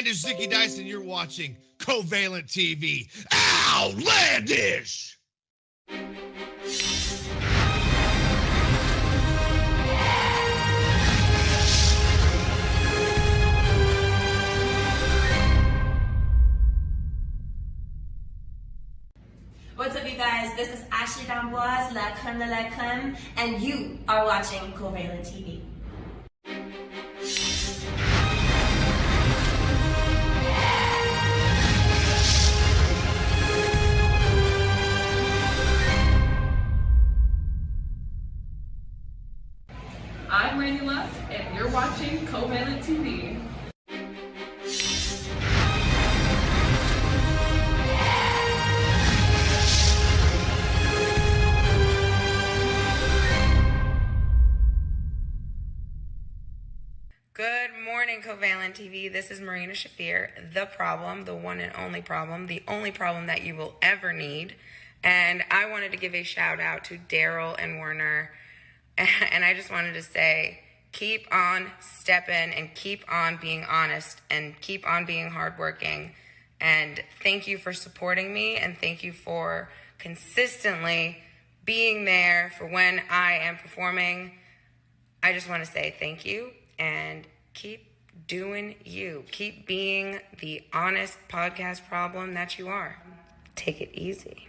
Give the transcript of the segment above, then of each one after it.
name is Zicky Dice, and you're watching Covalent TV. Outlandish! What's up, you guys? This is Ashley D'Amboise, La Creme de la Creme, and you are watching Covalent TV. I'm Randy Luck, and you're watching Covalent TV. Good morning, Covalent TV. This is Marina Shafir, the problem, the one and only problem, the only problem that you will ever need. And I wanted to give a shout out to Daryl and Werner. And I just wanted to say, keep on stepping and keep on being honest and keep on being hardworking. And thank you for supporting me, and thank you for consistently being there for when I am performing. I just want to say thank you, and keep doing you. Keep being the honest podcast problem that you are. Take it easy.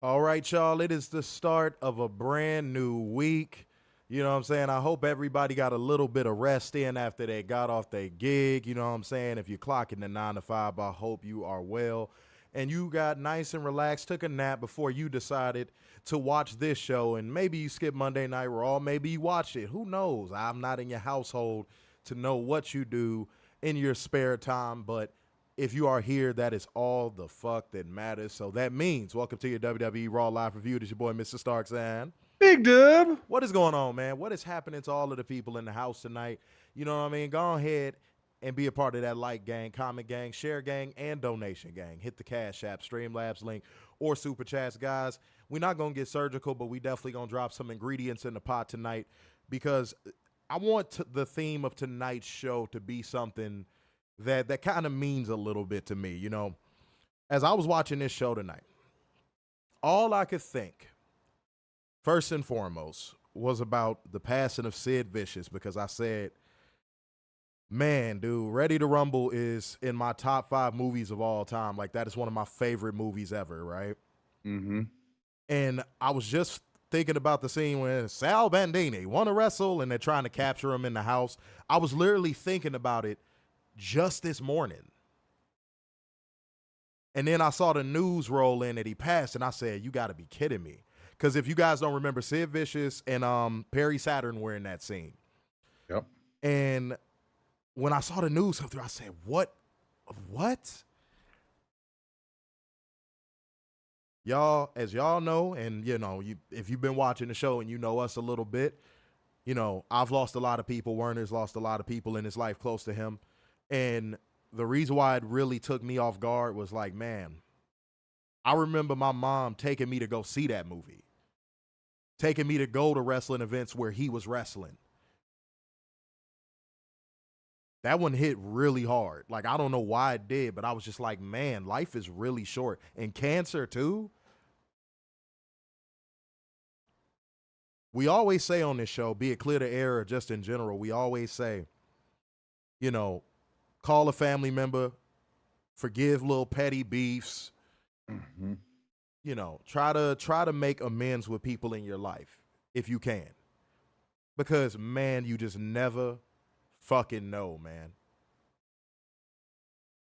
All right, y'all, it is the start of a brand new week. You know what I'm saying? I hope everybody got a little bit of rest in after they got off their gig. You know what I'm saying? If you're clocking the 9 to 5, I hope you are well. And you got nice and relaxed, took a nap before you decided to watch this show. And maybe you skipped Monday Night Raw. Maybe you watched it. Who knows? I'm not in your household to know what you do in your spare time, but if you are here, that is all the fuck that matters. So that means welcome to your WWE Raw Live Review. This is your boy, Mr. Starks, and Big Dub. what is going on, man? What is happening to all of the people in the house tonight? You know what I mean? Go ahead and be a part of that like gang, comment gang, share gang, and donation gang. Hit the Cash App, Streamlabs link, or Super Chats. Guys, we're not going to get surgical, but we definitely going to drop some ingredients in the pot tonight because I want the theme of tonight's show to be something that kind of means a little bit to me. You know, as I was watching this show tonight, all I could think, first and foremost, was about the passing of Sid Vicious, because I said, man, dude, Ready to Rumble is in my top 5 movies of all time. Like, that is one of my favorite movies ever, right? Mm-hmm. And I was just thinking about the scene when Sal Bandini want to wrestle and they're trying to capture him in the house. I was literally thinking about it just this morning. And then I saw the news roll in that he passed, and I said, you got to be kidding me. Because if you guys don't remember, Sid Vicious and Perry Saturn were in that scene. Yep. And when I saw the news come through, I said, what? Y'all, as y'all know, and, you know, if you've been watching the show and you know us a little bit, you know, I've lost a lot of people. Werner's lost a lot of people in his life close to him. And the reason why it really took me off guard was like, man, I remember my mom taking me to go see that movie, taking me to go to wrestling events where he was wrestling. That one hit really hard. Like, I don't know why it did, but I was just like, man, life is really short. And cancer, too. we always say on this show, be it clear to air or just in general, we always say, you know, call a family member, forgive little petty beefs, you know, try to make amends with people in your life if you can. Because, man, you just never fucking know, man.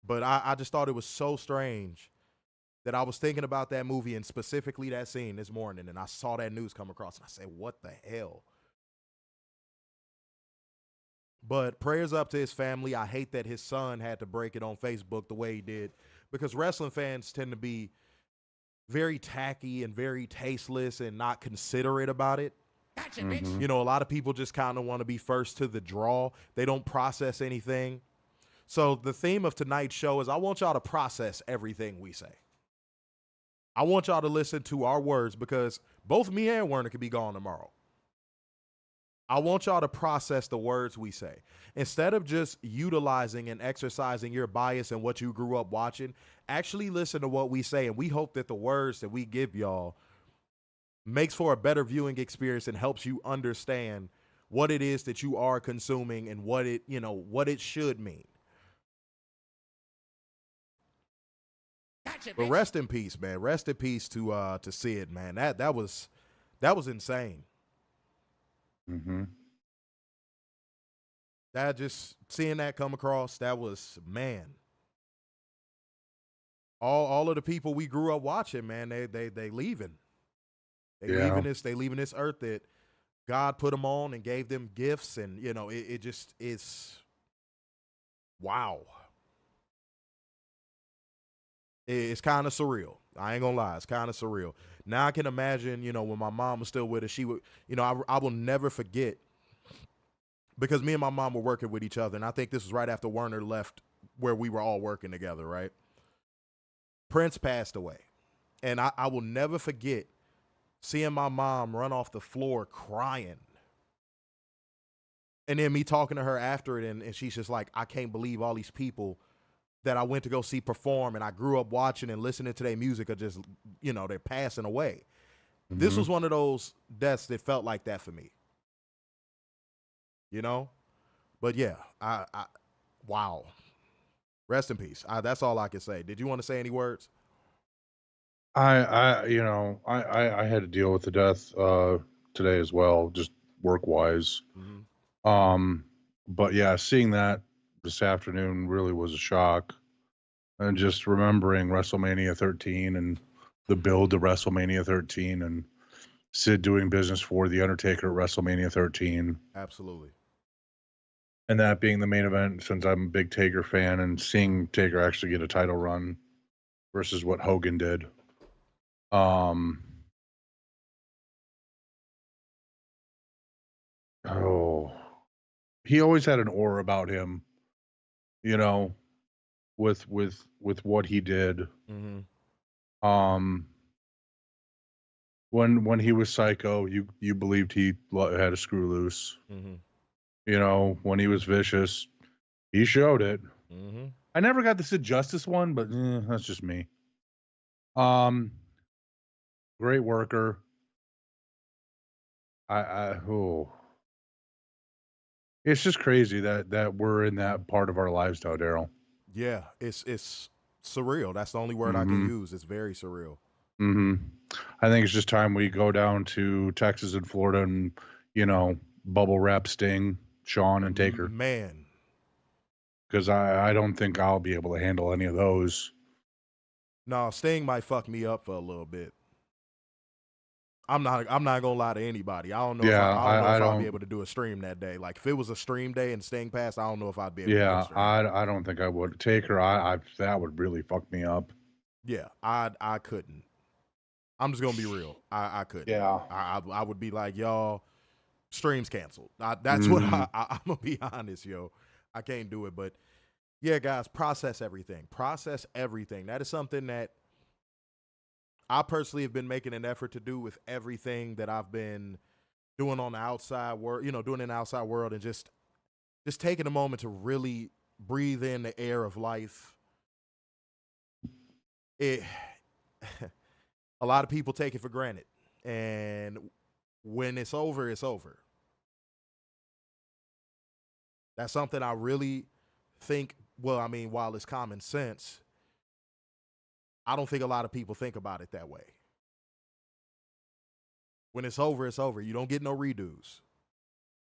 But I just thought it was so strange that I was thinking about that movie and specifically that scene this morning, and I saw that news come across, and I said, what the hell? But prayers up to his family. I hate that his son had to break it on Facebook the way he did, because wrestling fans tend to be very tacky and very tasteless and not considerate about it. Gotcha, bitch. You know, a lot of people just kind of want to be first to the draw. They don't process anything. So the theme of tonight's show is I want y'all to process everything we say. I want y'all to listen to our words, because both me and Werner could be gone tomorrow. I want y'all to process the words we say. Instead of just utilizing and exercising your bias and what you grew up watching, actually listen to what we say, and we hope that the words that we give y'all makes for a better viewing experience and helps you understand what it is that you are consuming and what it, you know, what it should mean. Gotcha, But bitch. rest in peace, man. Rest in peace to Sid, man. That was insane. That, just seeing that come across, that was, man. All of the people we grew up watching, man, they leaving. They leaving this earth that God put them on and gave them gifts, and you know, it just is, wow. It's kind of surreal. I ain't gonna lie, it's kind of surreal. Now I can imagine, you know, when my mom was still with us, she would, you know, I will never forget, because me and my mom were working with each other, and I think this was right after Werner left where we were all working together, right? Prince passed away, and I will never forget seeing my mom run off the floor crying. And then me talking to her after it, and she's just like, I can't believe all these people that I went to go see perform and I grew up watching and listening to their music are just, you know, they're passing away. This was one of those deaths that felt like that for me. You know? But yeah, I wow. Rest in peace. That's all I can say. Did you want to say any words? I had to deal with the death today as well, just work wise. But yeah, seeing that this afternoon really was a shock, and just remembering WrestleMania 13 and the build to WrestleMania 13 and Sid doing business for The Undertaker at WrestleMania 13. Absolutely. And that being the main event, since I'm a big Taker fan, and seeing Taker actually get a title run versus what Hogan did. He always had an aura about him, you know, with what he did. When he was Psycho, you believed he had a screw loose. You know, when he was vicious, he showed it. I never got the Sid Justice one, but that's just me. Great worker. It's just crazy that we're in that part of our lives now, Daryl. Yeah, it's surreal. That's the only word I can use. It's very surreal. I think it's just time we go down to Texas and Florida and, you know, bubble wrap Sting, Shawn, and Taker. Man. Because I don't think I'll be able to handle any of those. No, Sting might fuck me up for a little bit. I'm not gonna lie to anybody. I don't know if I'll be able to do a stream that day. Like if it was a stream day and Sting passed, I don't know if I'd be able to do a stream. I don't think I would. Taker, that would really fuck me up. Yeah, I couldn't. I'm just gonna be real. I couldn't. Yeah. I would be like, y'all, stream's canceled. That's what I'm gonna be honest, yo. I can't do it. But yeah, guys, process everything. Process everything. That is something that I personally have been making an effort to do with everything that I've been doing on the outside world, you know, doing in the outside world, and just taking a moment to really breathe in the air of life. A lot of people take it for granted. And when it's over, it's over. That's something I really think, well, I mean, while it's common sense, I don't think a lot of people think about it that way. When it's over, it's over. You don't get no redos.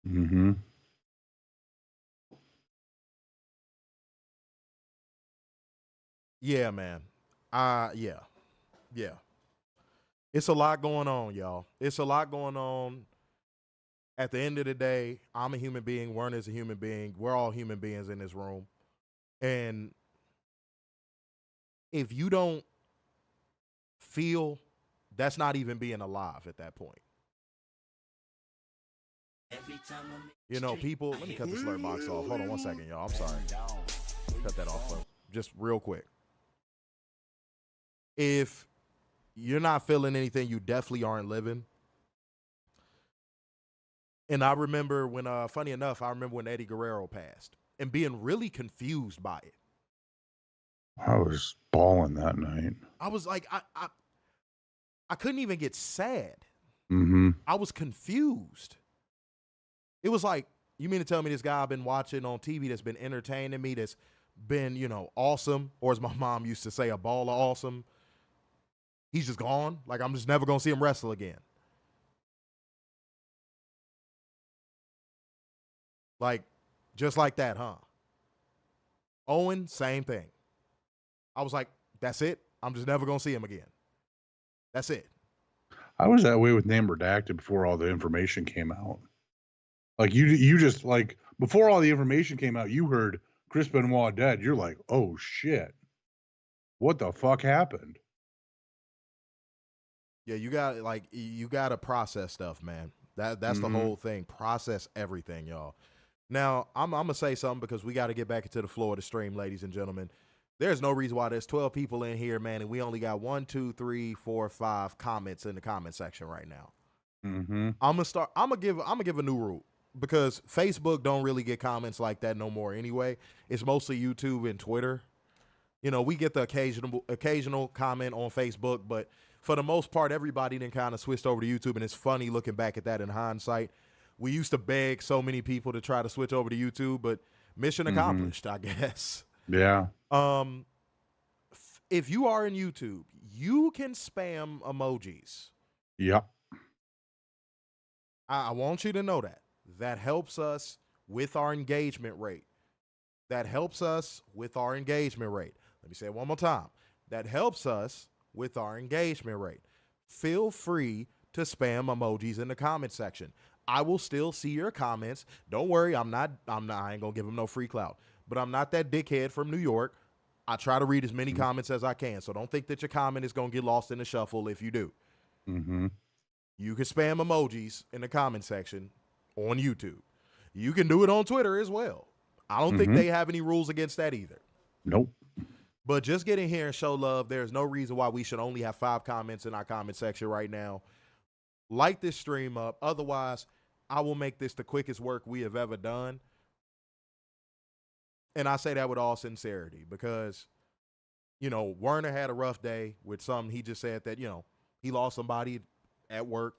Mm-hmm. Yeah, man. Yeah. It's a lot going on, y'all. It's a lot going on. At the end of the day, I'm a human being. Werner's a human being. We're all human beings in this room. And if you don't feel, that's not even being alive at that point. You know, people, let me cut the slur box off. Hold on 1 second, y'all. I'm sorry. Cut that off, just real quick. If you're not feeling anything, you definitely aren't living. And I remember when, funny enough, I remember when Eddie Guerrero passed and being really confused by it. I was bawling that night. I was like, I couldn't even get sad. Mm-hmm. I was confused. It was like, you mean to tell me this guy I've been watching on TV that's been entertaining me, that's been, you know, awesome, or as my mom used to say, a ball of awesome, he's just gone? Like, I'm just never going to see him wrestle again. Like, just like that, huh? Owen, same thing. I was like, that's it? I'm just never going to see him again. That's it. I was that way with Name Redacted before all the information came out. Like, you just, like, before all the information came out, you heard Chris Benoit dead. You're like, oh, shit. What the fuck happened? Yeah, you got to process stuff, man. That's the whole thing. Process everything, y'all. Now, I'm going to say something because we got to get back into the floor of the stream, ladies and gentlemen. There's no reason why there's 12 people in here, man, and we only got 1, 2, 3, 4, 5 comments in the comment section right now. Mm-hmm. I'm gonna give a new rule because Facebook don't really get comments like that no more anyway. It's mostly YouTube and Twitter. You know, we get the occasional comment on Facebook, but for the most part, everybody then kind of switched over to YouTube, and it's funny looking back at that in hindsight. We used to beg so many people to try to switch over to YouTube, but mission accomplished, I guess. Yeah. If you are in YouTube, you can spam emojis. Yep. I want you to know that. That helps us with our engagement rate. That helps us with our engagement rate. Let me say it one more time. That helps us with our engagement rate. Feel free to spam emojis in the comment section. I will still see your comments. Don't worry, I ain't gonna give them no free clout. But I'm not that dickhead from New York. I try to read as many comments as I can. So don't think that your comment is gonna get lost in the shuffle if you do. Mm-hmm. You can spam emojis in the comment section on YouTube. You can do it on Twitter as well. I don't think they have any rules against that either. Nope. But just get in here and show love. There's no reason why we should only have 5 comments in our comment section right now. Light this stream up. Otherwise, I will make this the quickest work we have ever done. And I say that with all sincerity because, you know, Werner had a rough day with something. He just said that, you know, he lost somebody at work.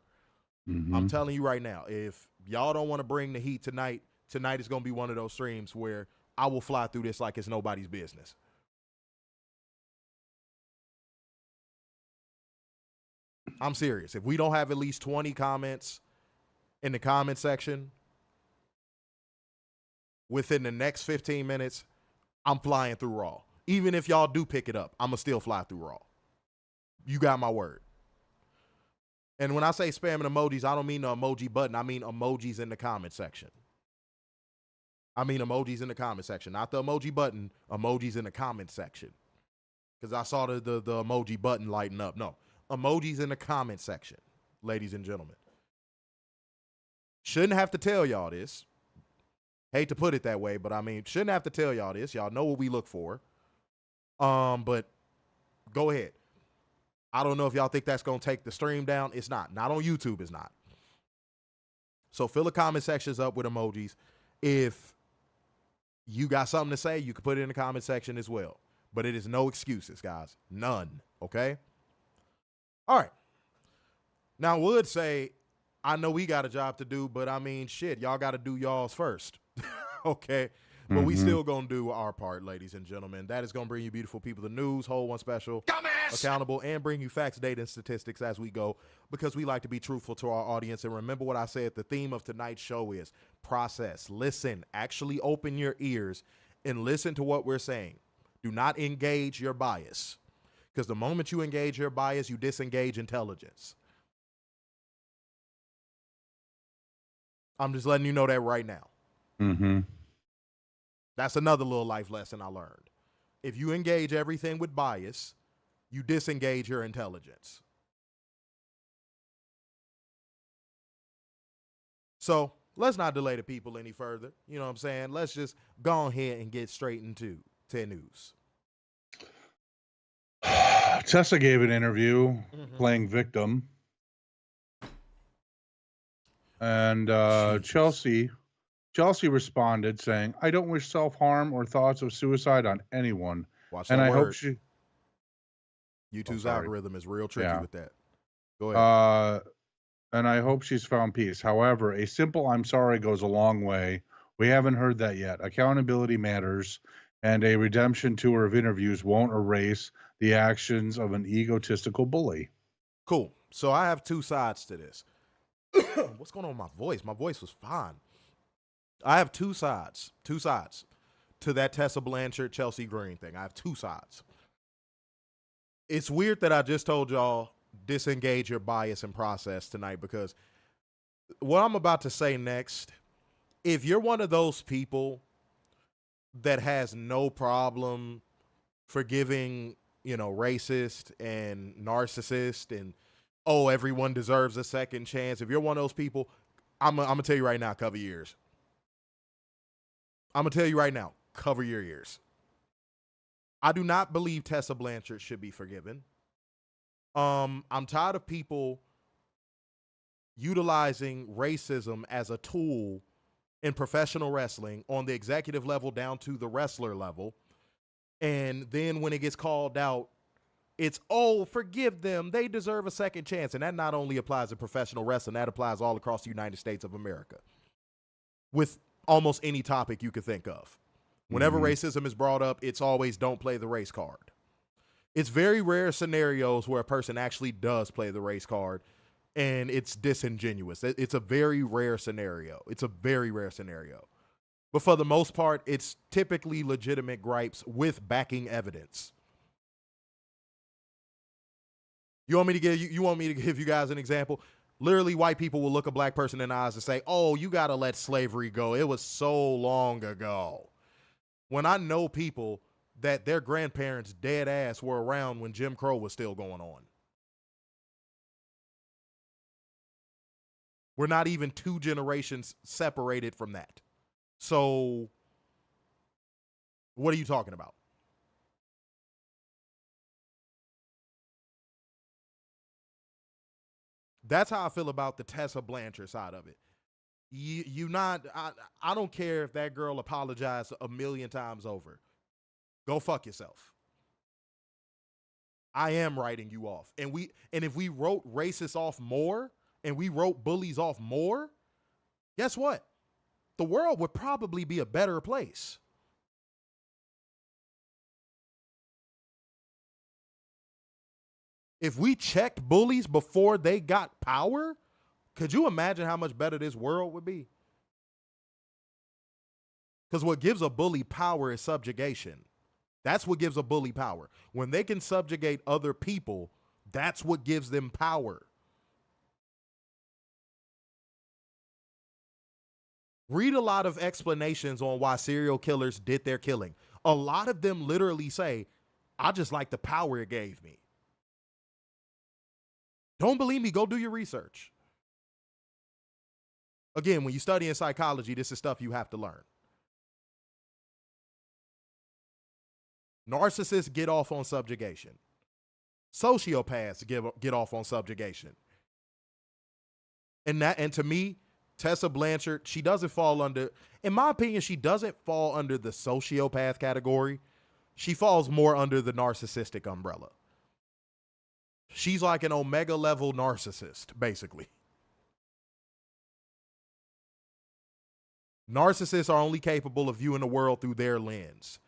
I'm telling you right now, if y'all don't want to bring the heat tonight is going to be one of those streams where I will fly through this like it's nobody's business. I'm serious. If we don't have at least 20 comments in the comment section within the next 15 minutes, I'm flying through Raw. Even if y'all do pick it up, I'm going to still fly through Raw. You got my word. And when I say spamming emojis, I don't mean the emoji button. I mean emojis in the comment section. I mean emojis in the comment section. Not the emoji button, emojis in the comment section. Because I saw the emoji button lighten up. No, emojis in the comment section, ladies and gentlemen. Shouldn't have to tell y'all this. Hate to put it that way, but I mean, shouldn't have to tell y'all this. Y'all know what we look for. But go ahead. I don't know if y'all think that's going to take the stream down. It's not. Not on YouTube, it's not. So fill the comment sections up with emojis. If you got something to say, you can put it in the comment section as well. But it is no excuses, guys. None. Okay? All right. Now, I would say I know we got a job to do, but I mean, shit, y'all got to do y'all's first. Okay? But we still going to do our part, ladies and gentlemen. That is going to bring you beautiful people the news, whole one special, accountable, and bring you facts, data, and statistics as we go, because we like to be truthful to our audience. And remember what I said, the theme of tonight's show is process, listen, actually open your ears and listen to what we're saying. Do not engage your bias, because the moment you engage your bias, you disengage intelligence. I'm just letting you know that right now. Mm-hmm. That's another little life lesson I learned. If you engage everything with bias, you disengage your intelligence. So let's not delay the people any further. You know what I'm saying? Let's just go ahead and get straight into 10 news. Tessa gave an interview playing victim. And Chelsea responded saying, "I don't wish self-harm or thoughts of suicide on anyone." Watch and that I word. hope she YouTube's algorithm is real tricky with that. Go ahead. And I hope she's found peace. However, a simple "I'm sorry" goes a long way. We haven't heard that yet. Accountability matters, and a redemption tour of interviews won't erase the actions of an egotistical bully. Cool. So I have two sides to this. What's going on with my voice? My voice was fine. I have two sides to that Tessa Blanchard, Chelsea Green thing. I have two sides. It's weird that I just told y'all disengage your bias and process tonight, because what I'm about to say next, if you're one of those people that has no problem forgiving, racist and narcissist and, oh, everyone deserves a second chance. If you're one of those people, I'm going to tell you right now, cover your ears. I'm going to tell you right now, cover your ears. I do not believe Tessa Blanchard should be forgiven. I'm tired of people utilizing racism as a tool in professional wrestling on the executive level down to the wrestler level. And then when it gets called out, it's, oh, forgive them, they deserve a second chance. And that not only applies to professional wrestling, that applies all across the United States of America with almost any topic you could think of. Whenever racism is brought up, it's always don't play the race card. It's very rare scenarios where a person actually does play the race card and it's disingenuous. It's a very rare scenario. But for the most part, it's typically legitimate gripes with backing evidence. You want me to give you guys an example? Literally, white people will look a black person in the eyes and say, "Oh, you got to let slavery go. It was so long ago." When I know people that their grandparents dead ass were around when Jim Crow was still going on. We're not even 2 generations separated from that. So what are you talking about? That's how I feel about the Tessa Blanchard side of it. I don't care if that girl apologized a million times over. Go fuck yourself. I am writing you off. And if we wrote racists off more and we wrote bullies off more, guess what? The world would probably be a better place. If we checked bullies before they got power, could you imagine how much better this world would be? Because what gives a bully power is subjugation. That's what gives a bully power. When they can subjugate other people, that's what gives them power. Read a lot of explanations on why serial killers did their killing. A lot of them literally say, "I just like the power it gave me." Don't believe me? Go do your research. Again, when you study in psychology, this is stuff you have to learn. Narcissists get off on subjugation. Sociopaths get off on subjugation. And to me, Tessa Blanchard, she doesn't fall under, in my opinion, she doesn't fall under the sociopath category. She falls more under the narcissistic umbrella. She's like an omega level narcissist, basically. Narcissists are only capable of viewing the world through their lens.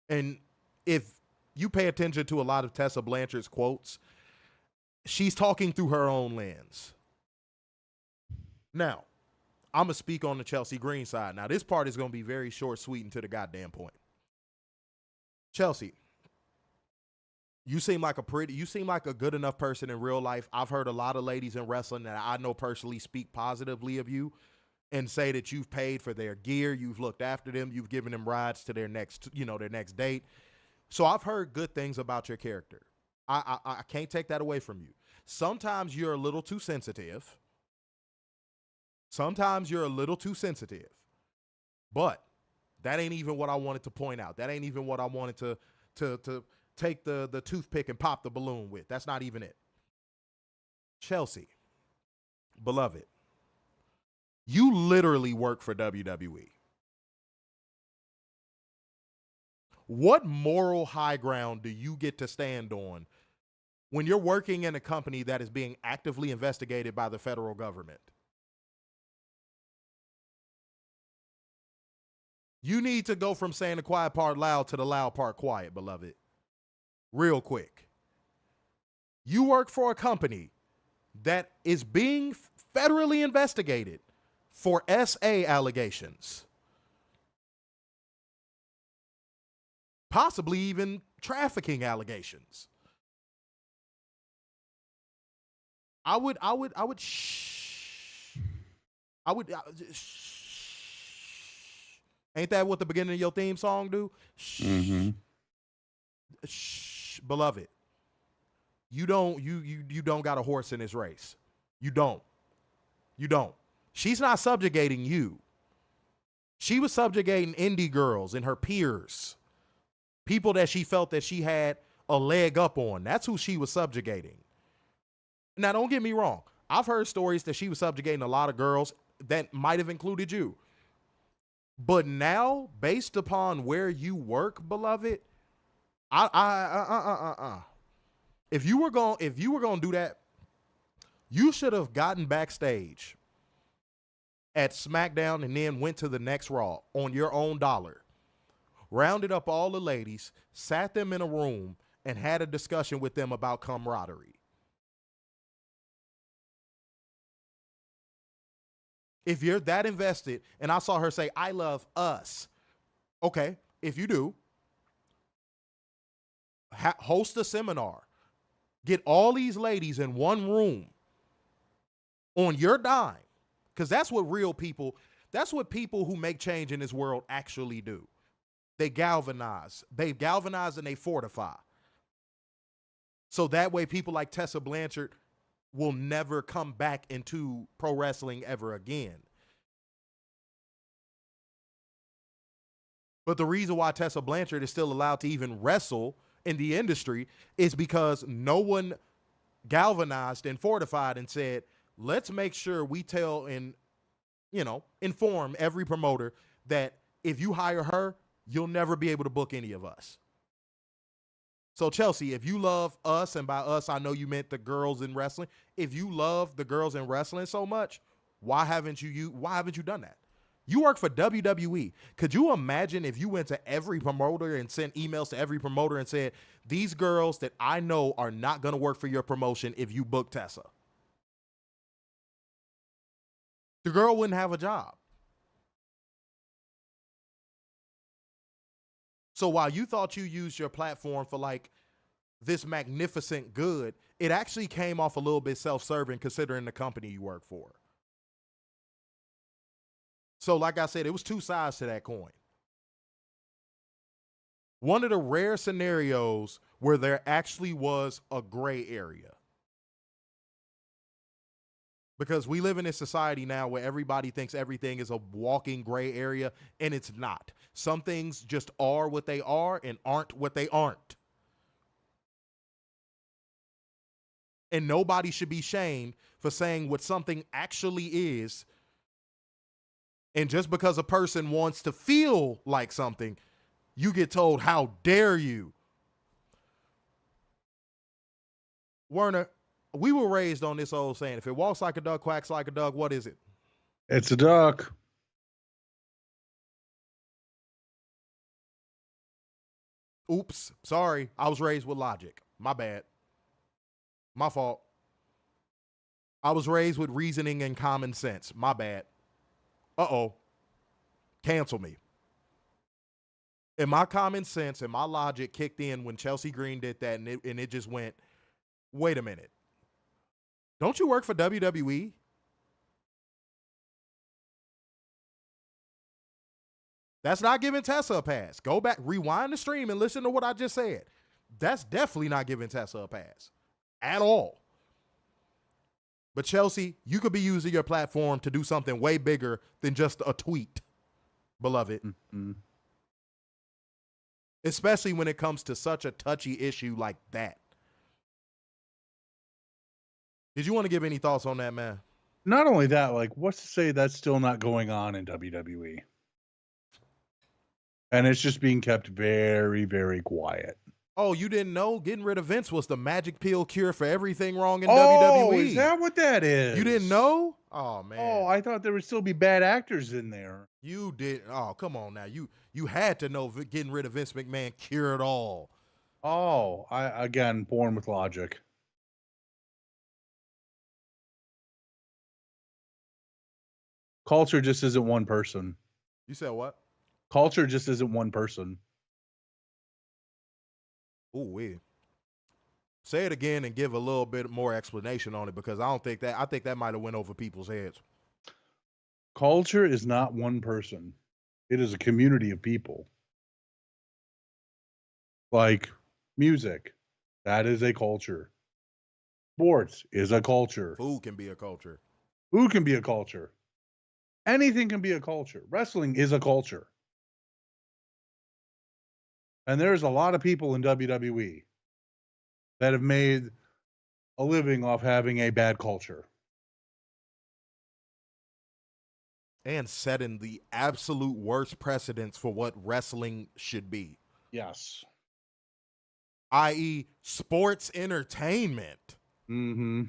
And if you pay attention to a lot of Tessa Blanchard's quotes, she's talking through her own lens. Now, I'm going to speak on the Chelsea Green side. Now, this part is going to be very short, sweet, and to the goddamn point. Chelsea, you seem like a good enough person in real life. I've heard a lot of ladies in wrestling that I know personally speak positively of you and say that you've paid for their gear, you've looked after them, you've given them rides to their next date. So I've heard good things about your character. I can't take that away from you. Sometimes you're a little too sensitive. But that ain't even what I wanted to point out. That ain't even what I wanted to take the toothpick and pop the balloon with. That's not even it. Chelsea, beloved, you literally work for WWE. What moral high ground do you get to stand on when you're working in a company that is being actively investigated by the federal government? You need to go from saying the quiet part loud to the loud part quiet, beloved. Real quick. You work for a company that is being federally investigated for SA allegations. Possibly even trafficking allegations. Ain't that what the beginning of your theme song do? Mm-hmm. Beloved, you don't got a horse in this race. You don't. She's not subjugating you. She was subjugating indie girls and her peers, people that she felt that she had a leg up on. That's who she was subjugating. Now, don't get me wrong. I've heard stories that she was subjugating a lot of girls that might have included you. But now, based upon where you work, beloved, If you were going to do that, you should have gotten backstage at SmackDown and then went to the next Raw on your own dollar, rounded up all the ladies, sat them in a room, and had a discussion with them about camaraderie. If you're that invested, and I saw her say, "I love us." Okay, if you do, host a seminar. Get all these ladies in one room on your dime, because that's what people who make change in this world actually do. They galvanize and they fortify. So that way people like Tessa Blanchard will never come back into pro wrestling ever again. But the reason why Tessa Blanchard is still allowed to even wrestle in the industry is because no one galvanized and fortified and said, let's make sure we tell and, inform every promoter that if you hire her, you'll never be able to book any of us. So Chelsea, if you love us, and by us, I know you meant the girls in wrestling. If you love the girls in wrestling so much, why haven't you done that? You work for WWE. Could you imagine if you went to every promoter and sent emails to every promoter and said, these girls that I know are not going to work for your promotion if you book Tessa? The girl wouldn't have a job. So while you thought you used your platform for like this magnificent good, it actually came off a little bit self-serving considering the company you work for. So like I said, it was two sides to that coin. One of the rare scenarios where there actually was a gray area. Because we live in a society now where everybody thinks everything is a walking gray area, and it's not. Some things just are what they are and aren't what they aren't. And nobody should be shamed for saying what something actually is. And just because a person wants to feel like something, you get told, how dare you? Werner, we were raised on this old saying, if it walks like a duck, quacks like a duck, what is it? It's a duck. Oops. Sorry. I was raised with logic. My bad. My fault. I was raised with reasoning and common sense. My bad. Uh-oh. Cancel me. And my common sense and my logic kicked in when Chelsea Green did that, and it just went, wait a minute. Don't you work for WWE? That's not giving Tessa a pass. Go back, rewind the stream, and listen to what I just said. That's definitely not giving Tessa a pass at all. But Chelsea, you could be using your platform to do something way bigger than just a tweet, beloved. Mm-hmm. Especially when it comes to such a touchy issue like that. Did you want to give any thoughts on that, man? Not only that, like, what's to say that's still not going on in WWE? And it's just being kept very, very quiet. Oh, you didn't know? Getting rid of Vince was the magic pill cure for everything wrong in Oh, WWE. is that what that is? You didn't know? Oh, man. Oh, I thought there would still be bad actors in there. You did. Oh, come on now. You had to know getting rid of Vince McMahon cured all. Oh, again, born with logic. Culture just isn't one person. You said what? Culture just isn't one person. Ooh, weird. Say it again and give a little bit more explanation on it, because I think that might have went over people's heads. Culture is not one person. It is a community of people. Like music, that is a culture. Sports is a culture. Food can be a culture. Food can be a culture. Anything can be a culture. Wrestling is a culture. And there's a lot of people in WWE that have made a living off having a bad culture. And setting the absolute worst precedents for what wrestling should be. Yes. I.e., sports entertainment. Mm-hmm.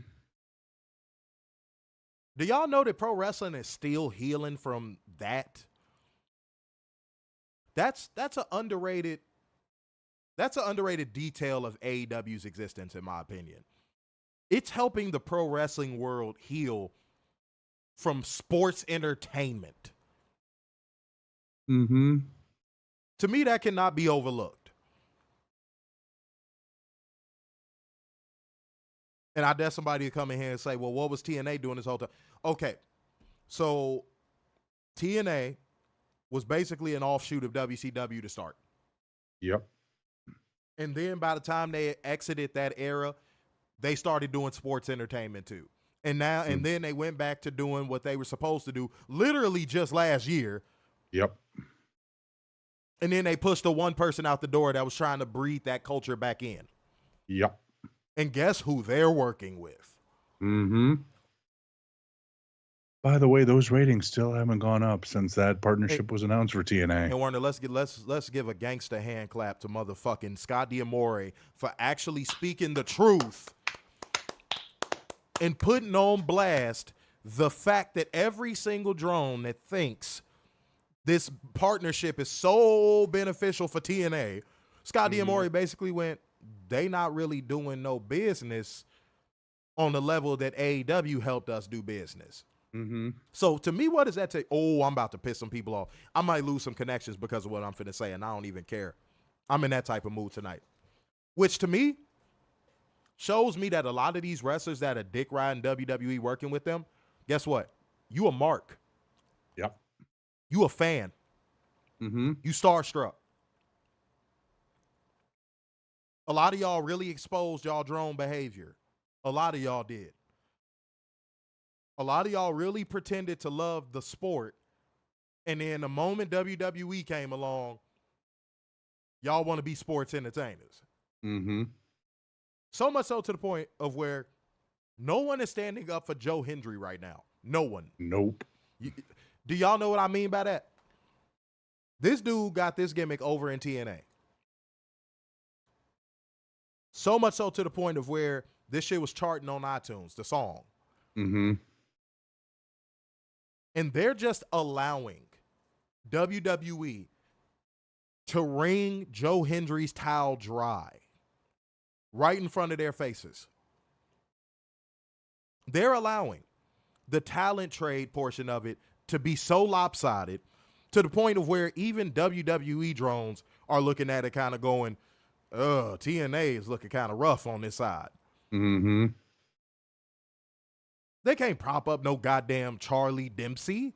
Do y'all know that pro wrestling is still healing from that? That's an underrated detail of AEW's existence, in my opinion. It's helping the pro wrestling world heal from sports entertainment. Mm-hmm. To me, that cannot be overlooked. And I dare somebody to come in here and say, well, what was TNA doing this whole time? Okay, so TNA was basically an offshoot of WCW to start. Yep. And then by the time they exited that era, they started doing sports entertainment too. And then they went back to doing what they were supposed to do literally just last year. Yep. And then they pushed the one person out the door that was trying to breathe that culture back in. Yep. And guess who they're working with? Mm-hmm. By the way, those ratings still haven't gone up since that partnership was announced for TNA. And Warner, let's give a gangster hand clap to motherfucking Scott D'Amore for actually speaking the truth and putting on blast the fact that every single drone that thinks this partnership is so beneficial for TNA, Scott D'Amore basically went, they not really doing no business on the level that AEW helped us do business. Mm-hmm. So to me, what does that say? Oh, I'm about to piss some people off. I might lose some connections because of what I'm finna say, and I don't even care. I'm in that type of mood tonight. Which to me shows me that a lot of these wrestlers that are dick riding WWE working with them, guess what? You a mark. Yep. You a fan. Mm-hmm. You starstruck. A lot of y'all really exposed y'all drone behavior. A lot of y'all did. A lot of y'all really pretended to love the sport, and then the moment WWE came along, y'all want to be sports entertainers. Mm-hmm. So much so to the point of where no one is standing up for Joe Hendry right now. No one. Nope. Do y'all know what I mean by that? This dude got this gimmick over in TNA. So much so to the point of where this shit was charting on iTunes, the song. Mm-hmm. And they're just allowing WWE to wring Joe Hendry's towel dry right in front of their faces. They're allowing the talent trade portion of it to be so lopsided to the point of where even WWE drones are looking at it kind of going, TNA is looking kind of rough on this side. Mm-hmm. They can't prop up no goddamn Charlie Dempsey.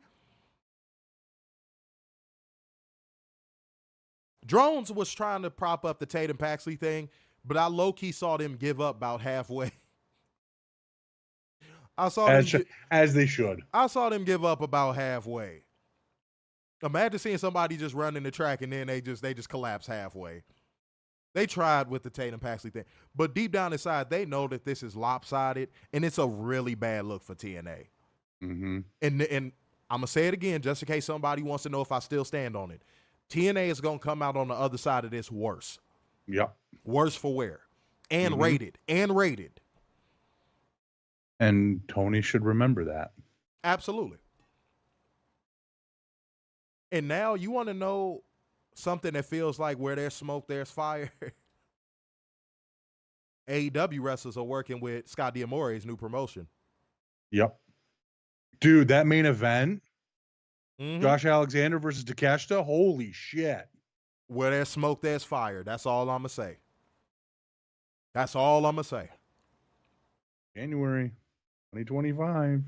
Drones was trying to prop up the Tatum Paxley thing, but I low-key saw them give up about halfway. As they should. I saw them give up about halfway. Imagine seeing somebody just running the track and then they just collapse halfway. They tried with the Tatum Paxley thing, but deep down inside, they know that this is lopsided and it's a really bad look for TNA. Mm-hmm. And I'm gonna say it again, just in case somebody wants to know if I still stand on it. TNA is gonna come out on the other side of this worse. Yep. Worse for wear, and rated. And Tony should remember that. Absolutely. And now you want to know something that feels like where there's smoke, there's fire. AEW wrestlers are working with Scott D'Amore's new promotion. Yep. Dude, that main event, Josh Alexander versus Takeshita, holy shit. Where there's smoke, there's fire. That's all I'm going to say. That's all I'm going to say. January 2025.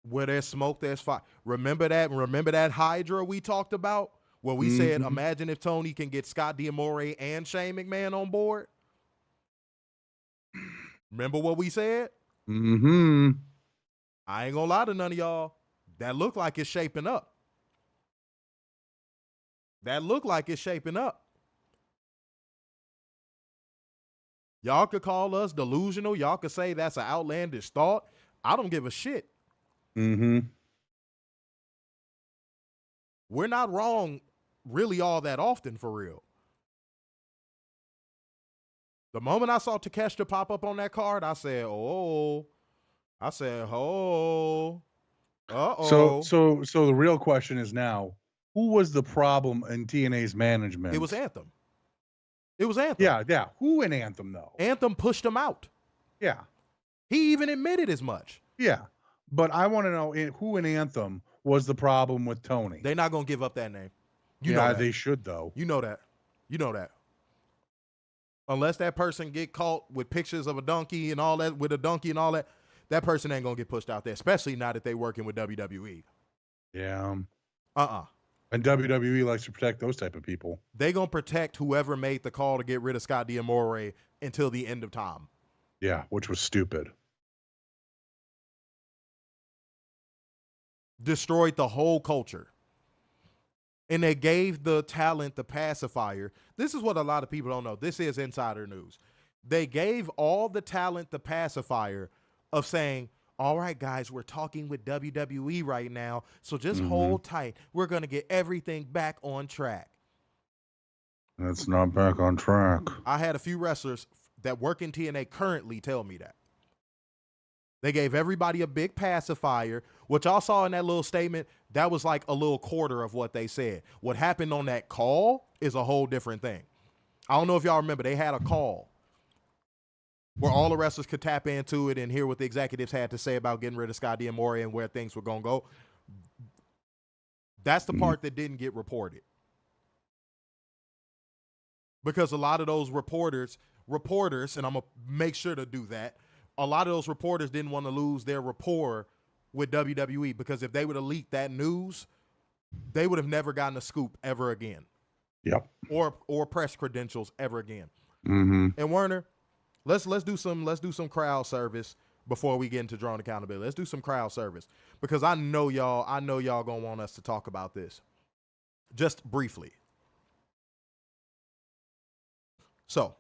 Where there's smoke, there's fire. Remember that Hydra we talked about? Where we said, imagine if Tony can get Scott D'Amore and Shane McMahon on board? Remember what we said? Mm-hmm. I ain't gonna lie to none of y'all. That look like it's shaping up. Y'all could call us delusional. Y'all could say that's an outlandish thought. I don't give a shit. Mm-hmm. We're not wrong really all that often, for real. The moment I saw Takeshita pop up on that card, I said, uh-oh. So the real question is now, who was the problem in TNA's management? It was Anthem. Yeah. Who in Anthem, though? Anthem pushed him out. Yeah. He even admitted as much. Yeah. But I want to know who in Anthem was the problem with Tony. They're not going to give up that name. You know that. They should, though. You know that. Unless that person get caught with pictures of a donkey and all that, with a donkey and all that, that person ain't going to get pushed out there, especially now that they working with WWE. Yeah. And WWE likes to protect those type of people. They going to protect whoever made the call to get rid of Scott D'Amore until the end of time. Yeah, which was stupid. Destroyed the whole culture. And they gave the talent the pacifier. This is what a lot of people don't know. This is insider news. They gave all the talent the pacifier of saying, all right, guys, we're talking with WWE right now, so just hold tight. We're going to get everything back on track. It's not back on track. I had a few wrestlers that work in TNA currently tell me that. They gave everybody a big pacifier, which I saw in that little statement. That was like a little quarter of what they said. What happened on that call is a whole different thing. I don't know if y'all remember, they had a call where all the wrestlers could tap into it and hear what the executives had to say about getting rid of Scott D'Amore and where things were going to go. That's the part that didn't get reported. Because a lot of those reporters, and I'm going to make sure to do that, a lot of those reporters didn't want to lose their rapport with WWE, because if they would have leaked that news, they would have never gotten a scoop ever again. Yep. Or press credentials ever again. Mm-hmm. And Werner, let's do some crowd service before we get into drone accountability. Let's do some crowd service, because I know y'all gonna want us to talk about this just briefly. So,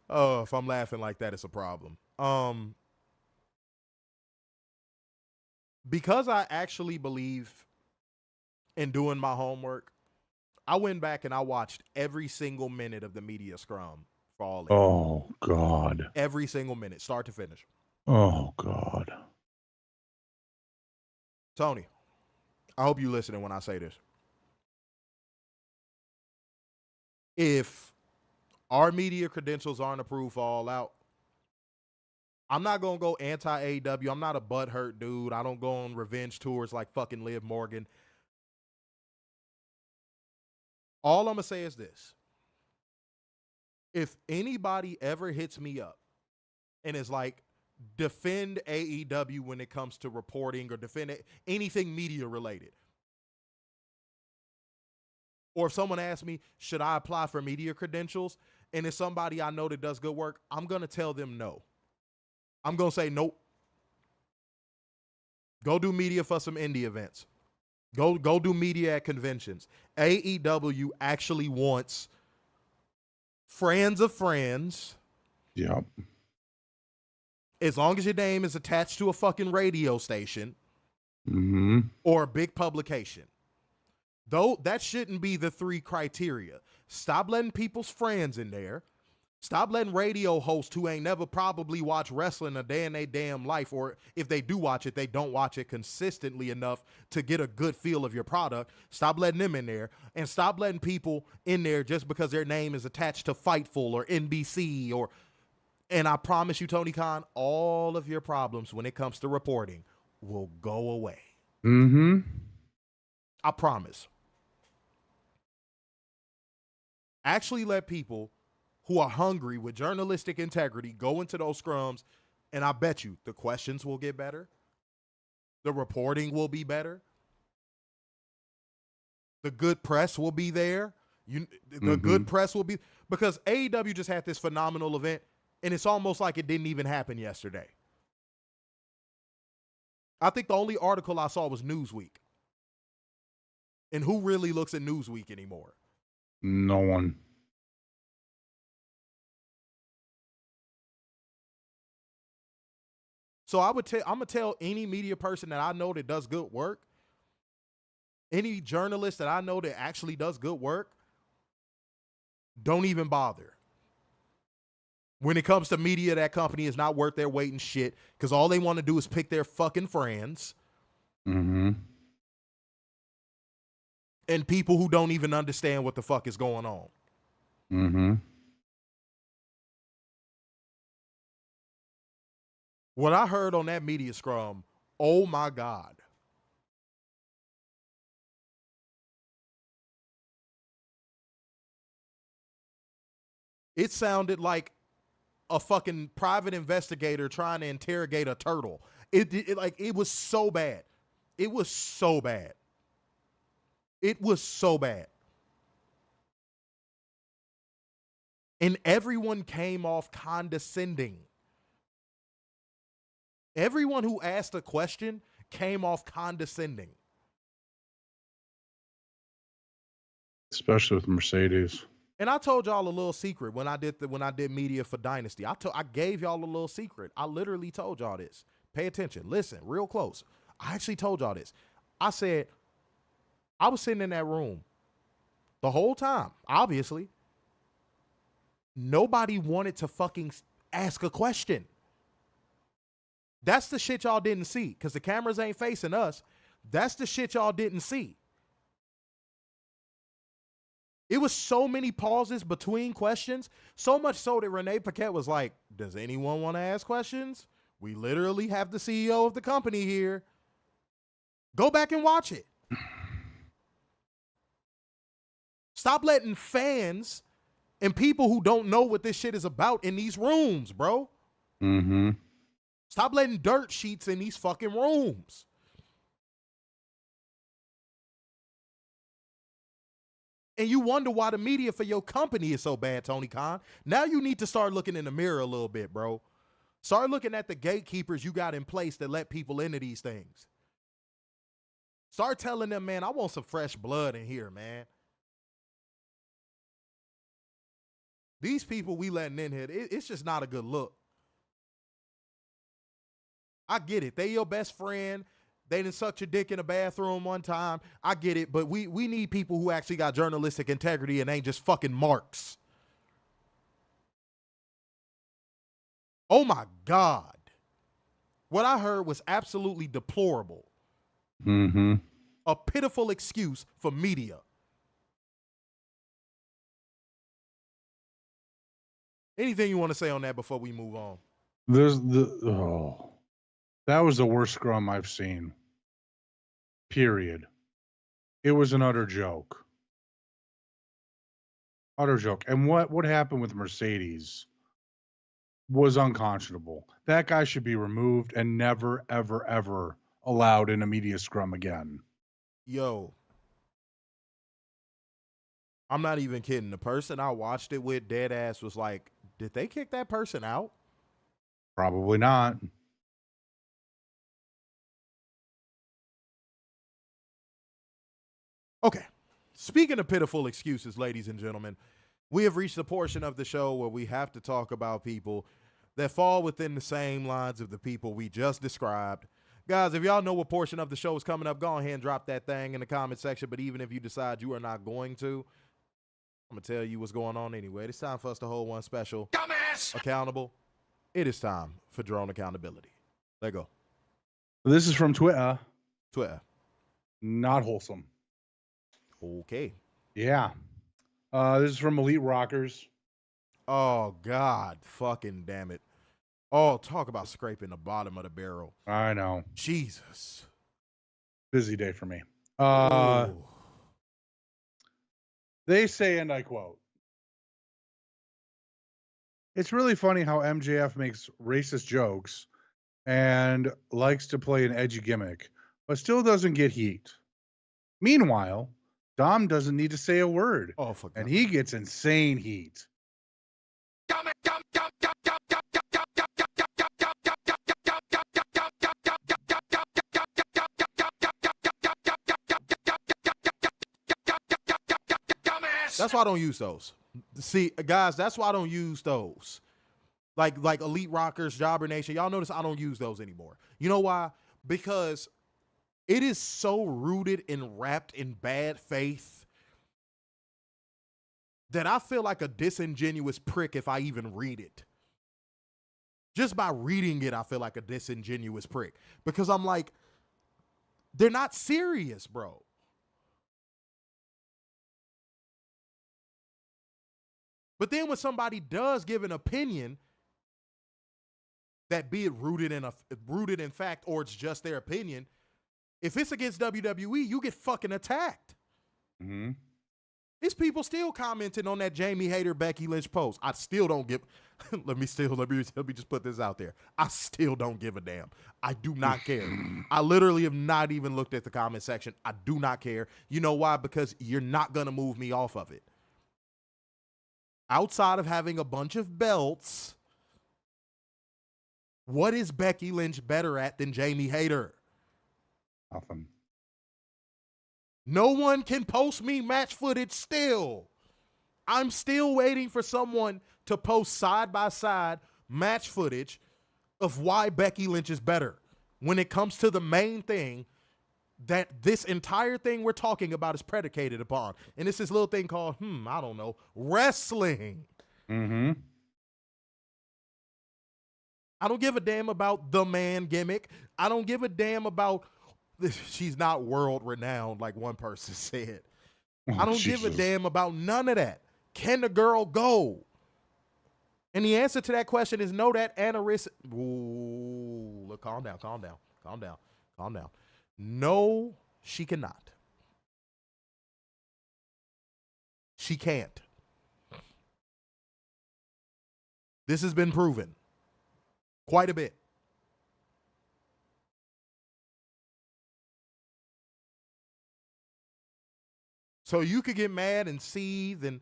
oh, if I'm laughing like that, it's a problem. Because I actually believe in doing my homework, I went back and I watched every single minute of the media scrum for all of it. Oh, God. Every single minute, start to finish. Oh, God. Tony, I hope you listening when I say this. If our media credentials aren't approved for All Out, I'm not going to go anti-AEW. I'm not a butthurt dude. I don't go on revenge tours like fucking Liv Morgan. All I'm going to say is this. If anybody ever hits me up and is like, defend AEW when it comes to reporting or defend anything media related, or if someone asks me, should I apply for media credentials, and it's somebody I know that does good work, I'm going to tell them no. I'm going to say, nope. Go do media for some indie events. Go do media at conventions. AEW actually wants friends of friends. Yep. As long as your name is attached to a fucking radio station or a big publication. Though that shouldn't be the 3 criteria. Stop letting people's friends in there. Stop letting radio hosts who ain't never probably watched wrestling a day in their damn life, or if they do watch it, they don't watch it consistently enough to get a good feel of your product. Stop letting them in there, and stop letting people in there just because their name is attached to Fightful or NBC or. And I promise you, Tony Khan, all of your problems when it comes to reporting will go away. I promise. Actually let people who are hungry with journalistic integrity go into those scrums, and I bet you the questions will get better. The reporting will be better. The good press will be there. The good press will be, because AEW just had this phenomenal event, and it's almost like it didn't even happen yesterday. I think the only article I saw was Newsweek. And who really looks at Newsweek anymore? No one. So I'm gonna tell any media person that I know that does good work, any journalist that I know that actually does good work, don't even bother. When it comes to media, that company is not worth their weight in shit, because all they want to do is pick their fucking friends. And people who don't even understand what the fuck is going on. What I heard on that media scrum, oh my God. It sounded like a fucking private investigator trying to interrogate a turtle. It was so bad. It was so bad. It was so bad. And everyone came off condescending. Everyone who asked a question came off condescending. Especially with Mercedes. And I told y'all a little secret when I did media for Dynasty. I gave y'all a little secret. I literally told y'all this. Pay attention. Listen, real close. I actually told y'all this. I said, I was sitting in that room the whole time, obviously. Nobody wanted to fucking ask a question. That's the shit y'all didn't see, because the cameras ain't facing us. That's the shit y'all didn't see. It was so many pauses between questions, so much so that Renee Paquette was like, does anyone want to ask questions? We literally have the CEO of the company here. Go back and watch it. Stop letting fans and people who don't know what this shit is about in these rooms, bro. Stop letting dirt sheets in these fucking rooms. And you wonder why the media for your company is so bad, Tony Khan. Now you need to start looking in the mirror a little bit, bro. Start looking at the gatekeepers you got in place that let people into these things. Start telling them, man, I want some fresh blood in here, man. These people we letting in here, it's just not a good look. I get it. They your best friend. They done sucked your dick in a bathroom one time. I get it. But we need people who actually got journalistic integrity and ain't just fucking marks. Oh my God. What I heard was absolutely deplorable. A pitiful excuse for media. Anything you want to say on that before we move on? That was the worst scrum I've seen. Period. It was an utter joke. Utter joke. And what happened with Mercedes was unconscionable. That guy should be removed and never, ever, ever allowed in a media scrum again. Yo, I'm not even kidding. The person I watched it with, dead ass, was like, did they kick that person out? Probably not. Okay. Speaking of pitiful excuses, ladies and gentlemen, we have reached the portion of the show where we have to talk about people that fall within the same lines of the people we just described. Guys, if y'all know what portion of the show is coming up, go ahead and drop that thing in the comment section. But even if you decide you are not going to, I'm going to tell you what's going on anyway. It's time for us to hold one special Dumbass! accountable. It is time for drone accountability. Let go. This is from Twitter. Twitter. Not wholesome. Okay. Yeah. This is from Elite Rockers. Oh, God. Fucking damn it. Oh, talk about scraping the bottom of the barrel. I know. Jesus. Busy day for me. Ooh. They say, and I quote, "It's really funny how MJF makes racist jokes and likes to play an edgy gimmick, but still doesn't get heat. Meanwhile, Dom doesn't need to say a word, Oh, for God. and he gets insane heat." That's why I don't use those. See, guys, that's why I don't use those. Like Elite Rockers, Jobber Nation. Y'all notice I don't use those anymore. You know why? Because it is so rooted and wrapped in bad faith that I feel like a disingenuous prick if I even read it. Just by reading it, I feel like a disingenuous prick. Because I'm like, they're not serious, bro. But then when somebody does give an opinion, that be it rooted in fact, or it's just their opinion, if it's against WWE, you get fucking attacked. Mm-hmm. These people still commenting on that Jamie Hayter Becky Lynch post. I still don't give. let me just put this out there. I still don't give a damn. I do not care. I literally have not even looked at the comment section. I do not care. You know why? Because you're not gonna move me off of it. Outside of having a bunch of belts, what is Becky Lynch better at than Jamie Hayter? Nothing. No one can post me match footage still. I'm still waiting for someone to post side-by-side match footage of why Becky Lynch is better when it comes to the main thing that this entire thing we're talking about is predicated upon. And it's this little thing called, I don't know, wrestling. Mm-hmm. I don't give a damn about the man gimmick. I don't give a damn about she's not world renowned like one person said. Oh, I don't give a damn about none of that. Can the girl go? And the answer to that question is no. That aneurysm. Ooh, look, calm down. No, she cannot. She can't. This has been proven quite a bit. So you could get mad and seethe and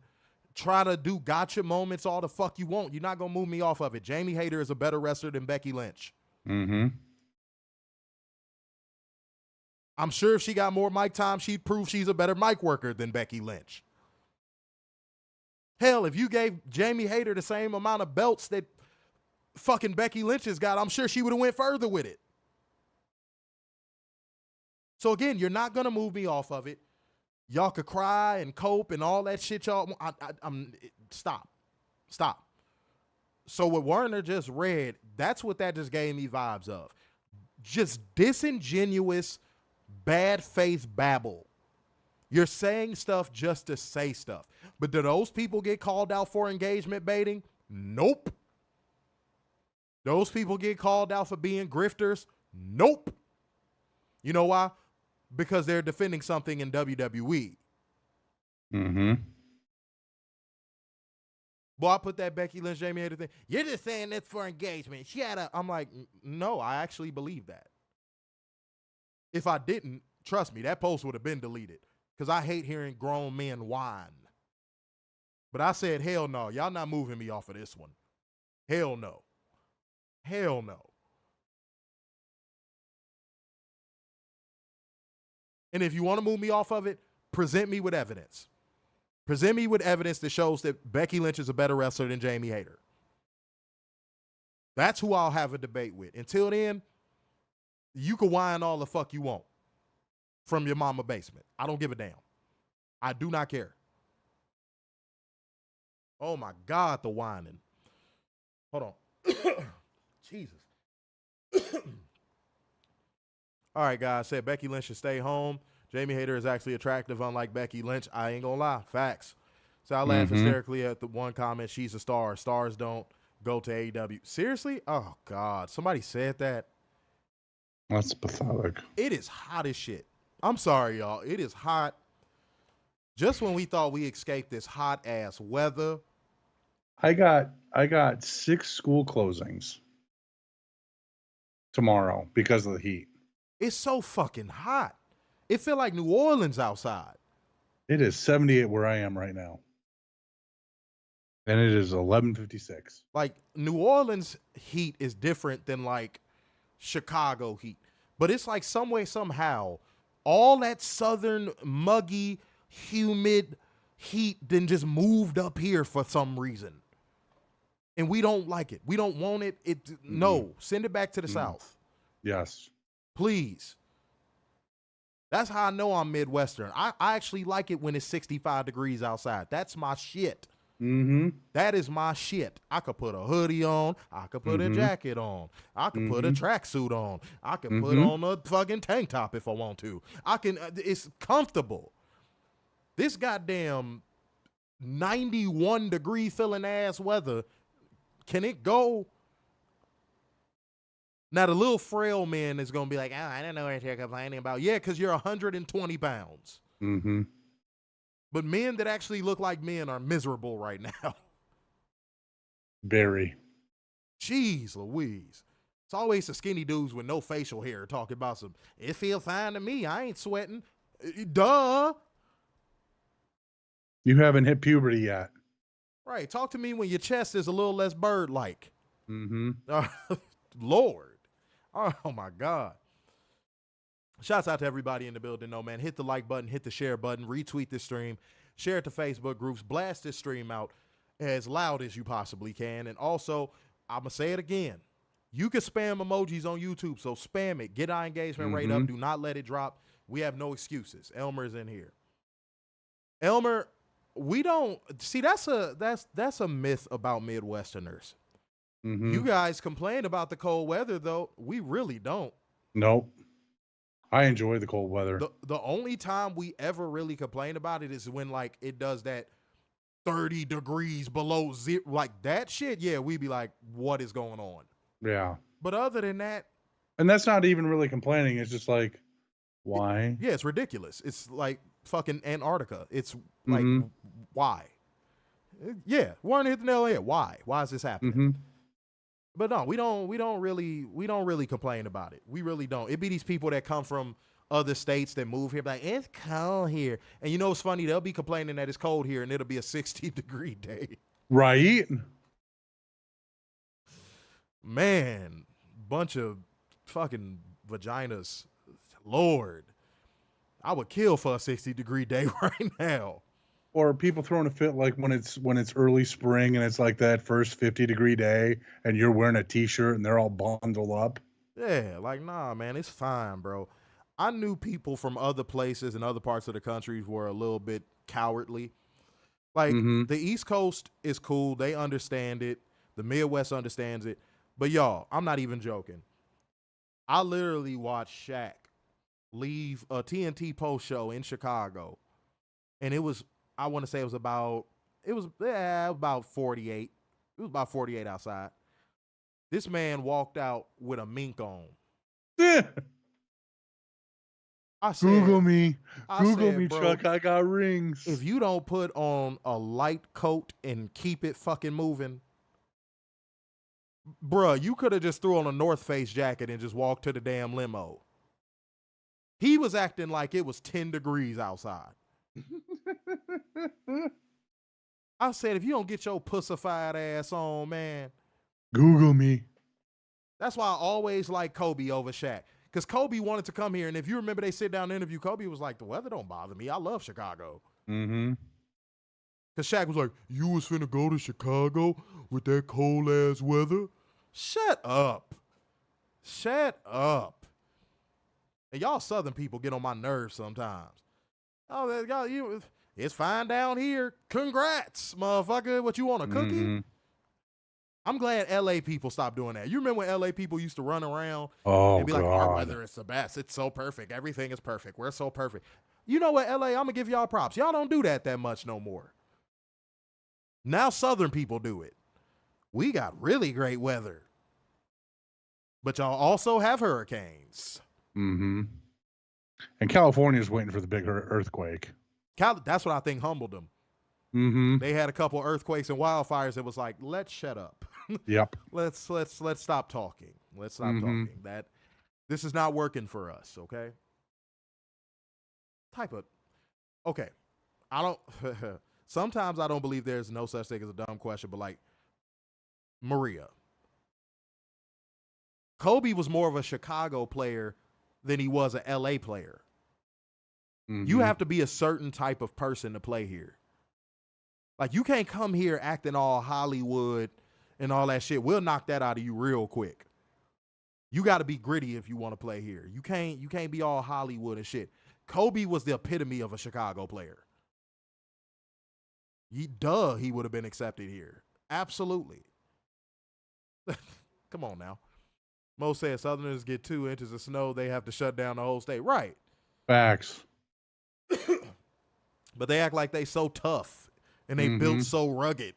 try to do gotcha moments all the fuck you want. You're not going to move me off of it. Jamie Hayter is a better wrestler than Becky Lynch. Mm-hmm. I'm sure if she got more mic time, she'd prove she's a better mic worker than Becky Lynch. Hell, if you gave Jamie Hayter the same amount of belts that fucking Becky Lynch has got, I'm sure she would have went further with it. So again, you're not going to move me off of it. Y'all could cry and cope and all that shit y'all. Stop. So what Werner just read, that's what that just gave me vibes of. Just disingenuous bad faith babble. You're saying stuff just to say stuff. But do those people get called out for engagement baiting? Nope. Those people get called out for being grifters? Nope. You know why? Because they're defending something in WWE. Mm-hmm. Boy, I put that Becky Lynch, Jamie Hayter thing. You're just saying this for engagement. Shut up. I'm like, no, I actually believe that. If I didn't, trust me, that post would have been deleted because I hate hearing grown men whine. But I said, hell no. Y'all not moving me off of this one. Hell no. Hell no. And if you want to move me off of it, present me with evidence. Present me with evidence that shows that Becky Lynch is a better wrestler than Jamie Hayter. That's who I'll have a debate with. Until then, you can whine all the fuck you want from your mama basement. I don't give a damn. I do not care. Oh my God, the whining. Hold on. Jesus. All right, guys. Said Becky Lynch should stay home. Jamie Hayter is actually attractive, unlike Becky Lynch. I ain't gonna lie. Facts. So I laugh hysterically at the one comment, she's a star. Stars don't go to AEW. Seriously? Oh, God. Somebody said that. That's pathetic. It is hot as shit. I'm sorry, y'all. It is hot. Just when we thought we escaped this hot-ass weather. I got 6 school closings tomorrow because of the heat. It's so fucking hot. It feel like New Orleans outside. It is 78 where I am right now. And it is 11:56. Like, New Orleans heat is different than, like, Chicago heat. But it's like some way, somehow, all that southern, muggy, humid heat then just moved up here for some reason. And we don't like it. We don't want it. No, send it back to the South. Yes. Please. That's how I know I'm Midwestern. I actually like it when it's 65 degrees outside. That's my shit. Mm-hmm. That is my shit. I could put a hoodie on. I could put a jacket on. I could put a tracksuit on. I could put on a fucking tank top if I want to. I can. It's comfortable. This goddamn 91 degree feeling ass weather, can it go? Now, the little frail man is going to be like, oh, I don't know what you're complaining about. Yeah, because you're 120 pounds. Mm-hmm. But men that actually look like men are miserable right now. Very. Jeez Louise. It's always the skinny dudes with no facial hair talking about some, it feel fine to me. I ain't sweating. Duh. You haven't hit puberty yet. Right. Talk to me when your chest is a little less bird-like. Mm-hmm. Lord. Oh, my God. Shouts out to everybody in the building, though, man. Hit the like button, hit the share button, retweet this stream, share it to Facebook groups, blast this stream out as loud as you possibly can. And also, I'm going to say it again. You can spam emojis on YouTube, so spam it. Get our engagement rate up. Do not let it drop. We have no excuses. Elmer's in here. Elmer, we don't see that's a myth about Midwesterners. You guys complain about the cold weather, though. We really don't. Nope. I enjoy the cold weather. The only time we ever really complain about it is when, like, it does that 30 degrees below zero, like that shit. Yeah, we be like, what is going on? Yeah. But other than that. And that's not even really complaining. It's just like, why? Yeah, it's ridiculous. It's like fucking Antarctica. It's like, why? Yeah, Warren hit the nail on the head. Why? Why is this happening? But no, we don't really complain about it. We really don't. It be these people that come from other states that move here, like, it's cold here. And you know what's funny? They'll be complaining that it's cold here and it'll be a 60-degree day. Right? Man, bunch of fucking vaginas. Lord. I would kill for a 60-degree day right now. Or people throwing a fit like when it's early spring and it's like that first 50-degree day and you're wearing a t-shirt and they're all bundled up. Yeah, like, nah, man, it's fine, bro. I knew people from other places and other parts of the country were a little bit cowardly. Like, the East Coast is cool. They understand it. The Midwest understands it. But, y'all, I'm not even joking. I literally watched Shaq leave a TNT post show in Chicago, and I want to say it was about 48. It was about 48 outside. This man walked out with a mink on. I said, Google me, bro, Chuck. I got rings. if you don't put on a light coat and keep it fucking moving, bruh, you could have just threw on a North Face jacket and just walked to the damn limo. He was acting like it was 10 degrees outside. I said, if you don't get your pussified ass on, man. Google me. That's why I always like Kobe over Shaq. Because Kobe wanted to come here, and if you remember they sit down and interview, Kobe was like, the weather don't bother me. I love Chicago. Mm-hmm. Because Shaq was like, you was finna go to Chicago with that cold-ass weather? Shut up. Shut up. And y'all Southern people get on my nerves sometimes. Oh, y'all, it's fine down here. Congrats, motherfucker. What, you want, a cookie? Mm-hmm. I'm glad LA people stopped doing that. You remember when LA people used to run around and be like, God. our weather is the best. It's so perfect. Everything is perfect. We're so perfect. You know what, LA, I'm going to give y'all props. Y'all don't do that much no more. Now Southern people do it. We got really great weather. But y'all also have hurricanes. Mm-hmm. And California's waiting for the big earthquake. That's what I think humbled them. Mm-hmm. They had a couple earthquakes and wildfires. It was like, let's shut up. Yep. Let's stop talking. Let's stop talking. This is not working for us, okay? Okay. I don't sometimes I don't believe there's no such thing as a dumb question, but like Maria. Kobe was more of a Chicago player than he was an LA player. Mm-hmm. You have to be a certain type of person to play here. Like, you can't come here acting all Hollywood and all that shit. We'll knock that out of you real quick. You got to be gritty if you want to play here. You can't be all Hollywood and shit. Kobe was the epitome of a Chicago player. He would have been accepted here. Absolutely. Come on now. Mo said Southerners get 2 inches of snow, they have to shut down the whole state. Right. Facts. But they act like they so tough and they built so rugged.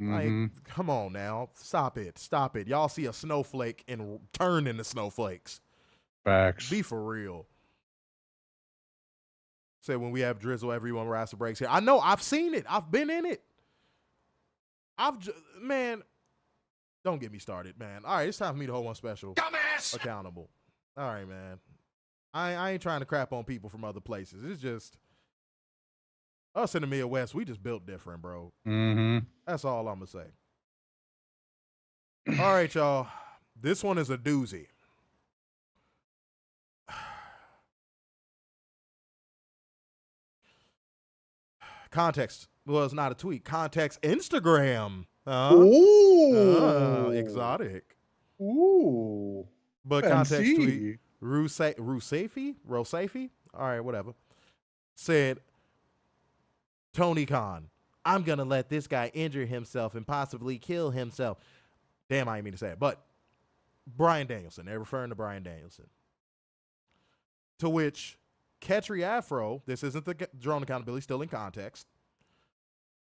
Like, come on now. Stop it. Y'all see a snowflake and turn into snowflakes. Facts. Be for real. Said when we have drizzle, everyone rides the brakes here. I know. I've seen it. I've been in it. Man, don't get me started, man. All right, it's time for me to hold one special. Dumbass! Accountable. All right, man. I ain't trying to crap on people from other places. It's just us in the Midwest, we just built different, bro. Mm-hmm. That's all I'm going to say. All right, y'all. This one is a doozy. Context. Well, it's not a tweet. Context Instagram. Ooh. Exotic. Ooh. But Fancy. context tweet. Rosafi? All right, whatever. Said, Tony Khan, I'm going to let this guy injure himself and possibly kill himself. Damn, I didn't mean to say it. But Bryan Danielson. They're referring to Bryan Danielson. To which Ketri Afro, this isn't the drone accountability, still in context,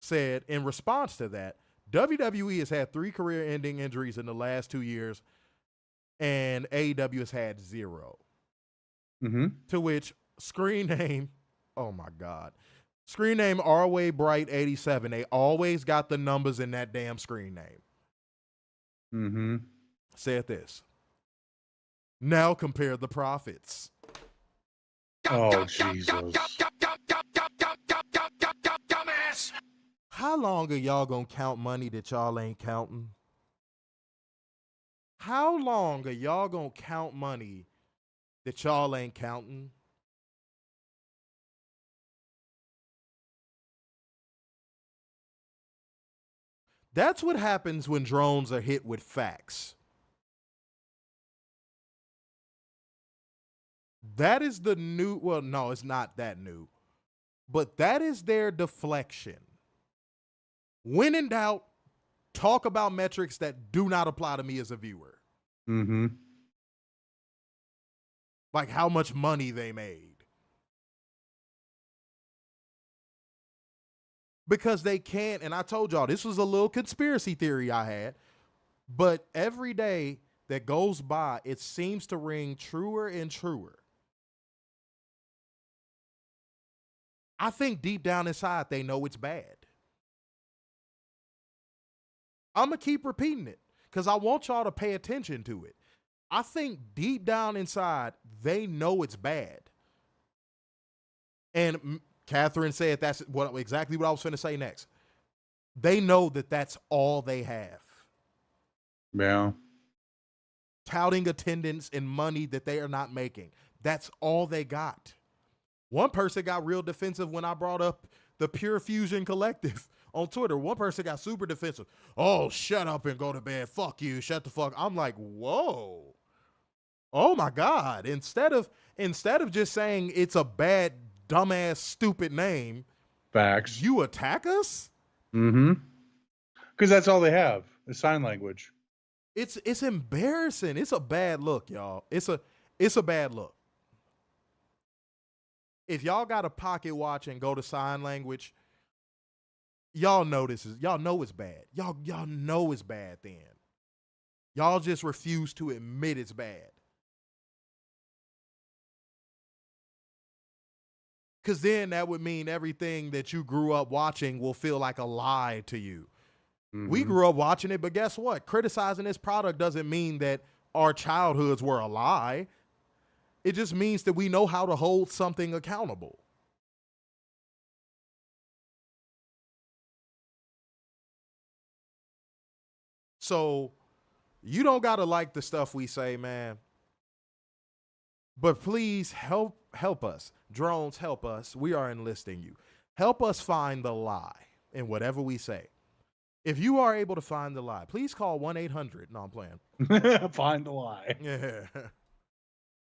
said in response to that, WWE has had 3 career-ending injuries in the last 2 years, and AEW has had 0. Mm-hmm. To which screen name, oh my God, screen name Arway Bright 87. They always got the numbers in that damn screen name. Mm-hmm. Said this. Now compare the profits. Oh, Jesus. How long are y'all gonna count money that y'all ain't counting? How long are y'all gonna count money that y'all ain't counting? That's what happens when drones are hit with facts. That is the new, well, no, it's not that new, but that is their deflection. When in doubt, talk about metrics that do not apply to me as a viewer. Mm-hmm. like how much money they made. Because they can't, and I told y'all, this was a little conspiracy theory I had, but every day that goes by, it seems to ring truer and truer. I think deep down inside, they know it's bad. I'm going to keep repeating it because I want y'all to pay attention to it. I think deep down inside, they know it's bad. And Catherine said that's exactly what I was going to say next. They know that that's all they have. Yeah. Touting attendance and money that they are not making. That's all they got. One person got real defensive when I brought up the Pure Fusion Collective on Twitter. One person got super defensive. Oh, shut up and go to bed. Fuck you. Shut the fuck. I'm like, whoa. Oh my God. Instead of just saying it's a bad, dumbass, stupid name, facts, you attack us? Mm-hmm. Because that's all they have is sign language. It's embarrassing. It's a bad look, y'all. It's a bad look. If y'all got a pocket watch and go to sign language, y'all know it's bad. Y'all know it's bad then. Y'all just refuse to admit it's bad. Because then that would mean everything that you grew up watching will feel like a lie to you. Mm-hmm. We grew up watching it, but guess what? Criticizing this product doesn't mean that our childhoods were a lie. It just means that we know how to hold something accountable. So you don't got to like the stuff we say, man. But please help us. Drones, help us. We are enlisting you. Help us find the lie in whatever we say. If you are able to find the lie, please call 1-800. No, I'm playing. Find the lie. Yeah.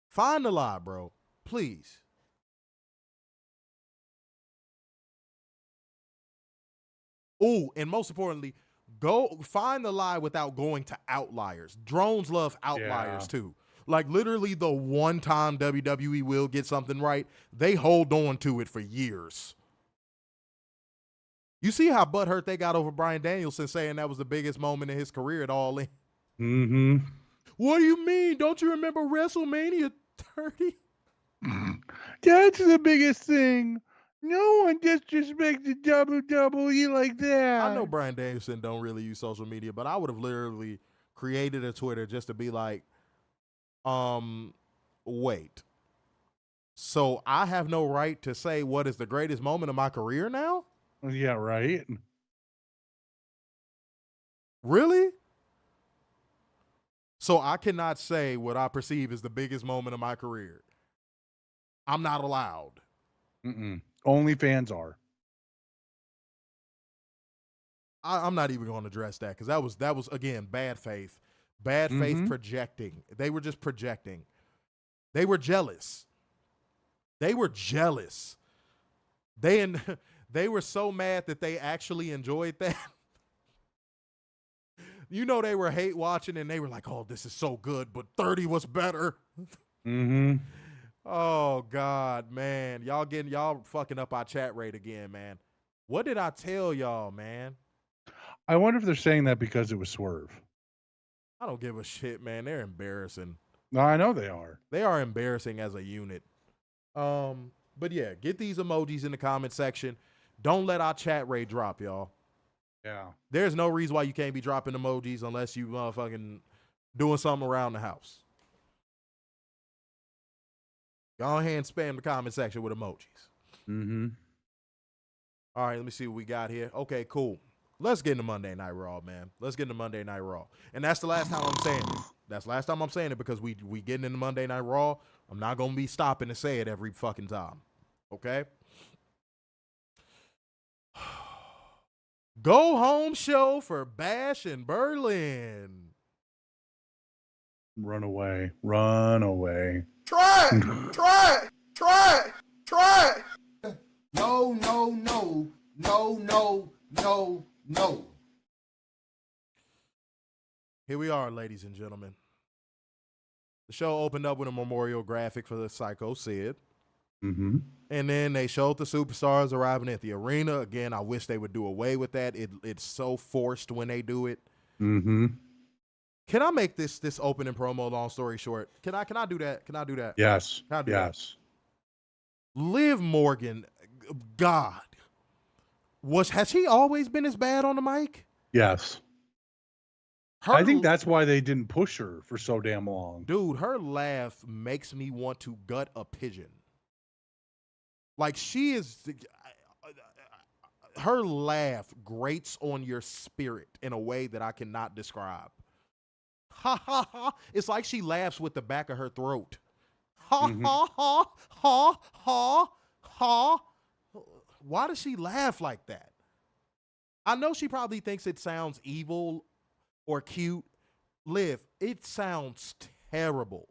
Find the lie, bro. Please. Oh, and most importantly, go find the lie without going to outliers. Drones love outliers too. Like literally the one time WWE will get something right, they hold on to it for years. You see how butthurt they got over Bryan Danielson saying that was the biggest moment in his career at All In. Mm-hmm. What do you mean? Don't you remember WrestleMania 30? That's the biggest thing. No one disrespected WWE like that. I know Bryan Danielson don't really use social media, but I would have literally created a Twitter just to be like, wait. So I have no right to say what is the greatest moment of my career now? Yeah, right. Really? So I cannot say what I perceive as the biggest moment of my career. I'm not allowed. Only fans are. I'm not even going to address that because that was again bad faith. Bad faith projecting. They were just projecting. They were jealous. They were jealous. They were so mad that they actually enjoyed that. You know, they were hate watching and they were like, oh, this is so good, but 30 was better. Mm-hmm. Oh, God, man. Y'all fucking up our chat rate again, man. What did I tell y'all, man? I wonder if they're saying that because it was Swerve. I don't give a shit, man. They're embarrassing. No, I know they are. They are embarrassing as a unit. But yeah, get these emojis in the comment section. Don't let our chat rate drop, y'all. Yeah. There's no reason why you can't be dropping emojis unless you motherfucking doing something around the house. Go ahead and spam the comment section with emojis. Mm-hmm. All right, let me see what we got here. Okay, cool. Let's get into Monday Night Raw, man. Let's get into Monday Night Raw. And that's the last time I'm saying it. That's the last time I'm saying it because we getting into Monday Night Raw. I'm not going to be stopping to say it every fucking time. Okay? Go home show for Bash in Berlin. Run away. Run away. Try it. No. Here we are, ladies and gentlemen. The show opened up with a memorial graphic for the Psycho Sid. Mm-hmm. And then they showed the superstars arriving at the arena. Again, I wish they would do away with that. It's so forced when they do it. Mm-hmm. Can I make this opening promo, long story short? Can I do that? Can I do that? Yes. Can I do Yes. that? Liv Morgan, God. Has she always been as bad on the mic? Yes. I think that's why they didn't push her for so damn long. Dude, her laugh makes me want to gut a pigeon. Like, she is... Her laugh grates on your spirit in a way that I cannot describe. Ha, ha, ha. It's like she laughs with the back of her throat. Ha, ha, ha, ha, ha, ha. Why does she laugh like that? I know she probably thinks it sounds evil or cute. Liv, it sounds terrible.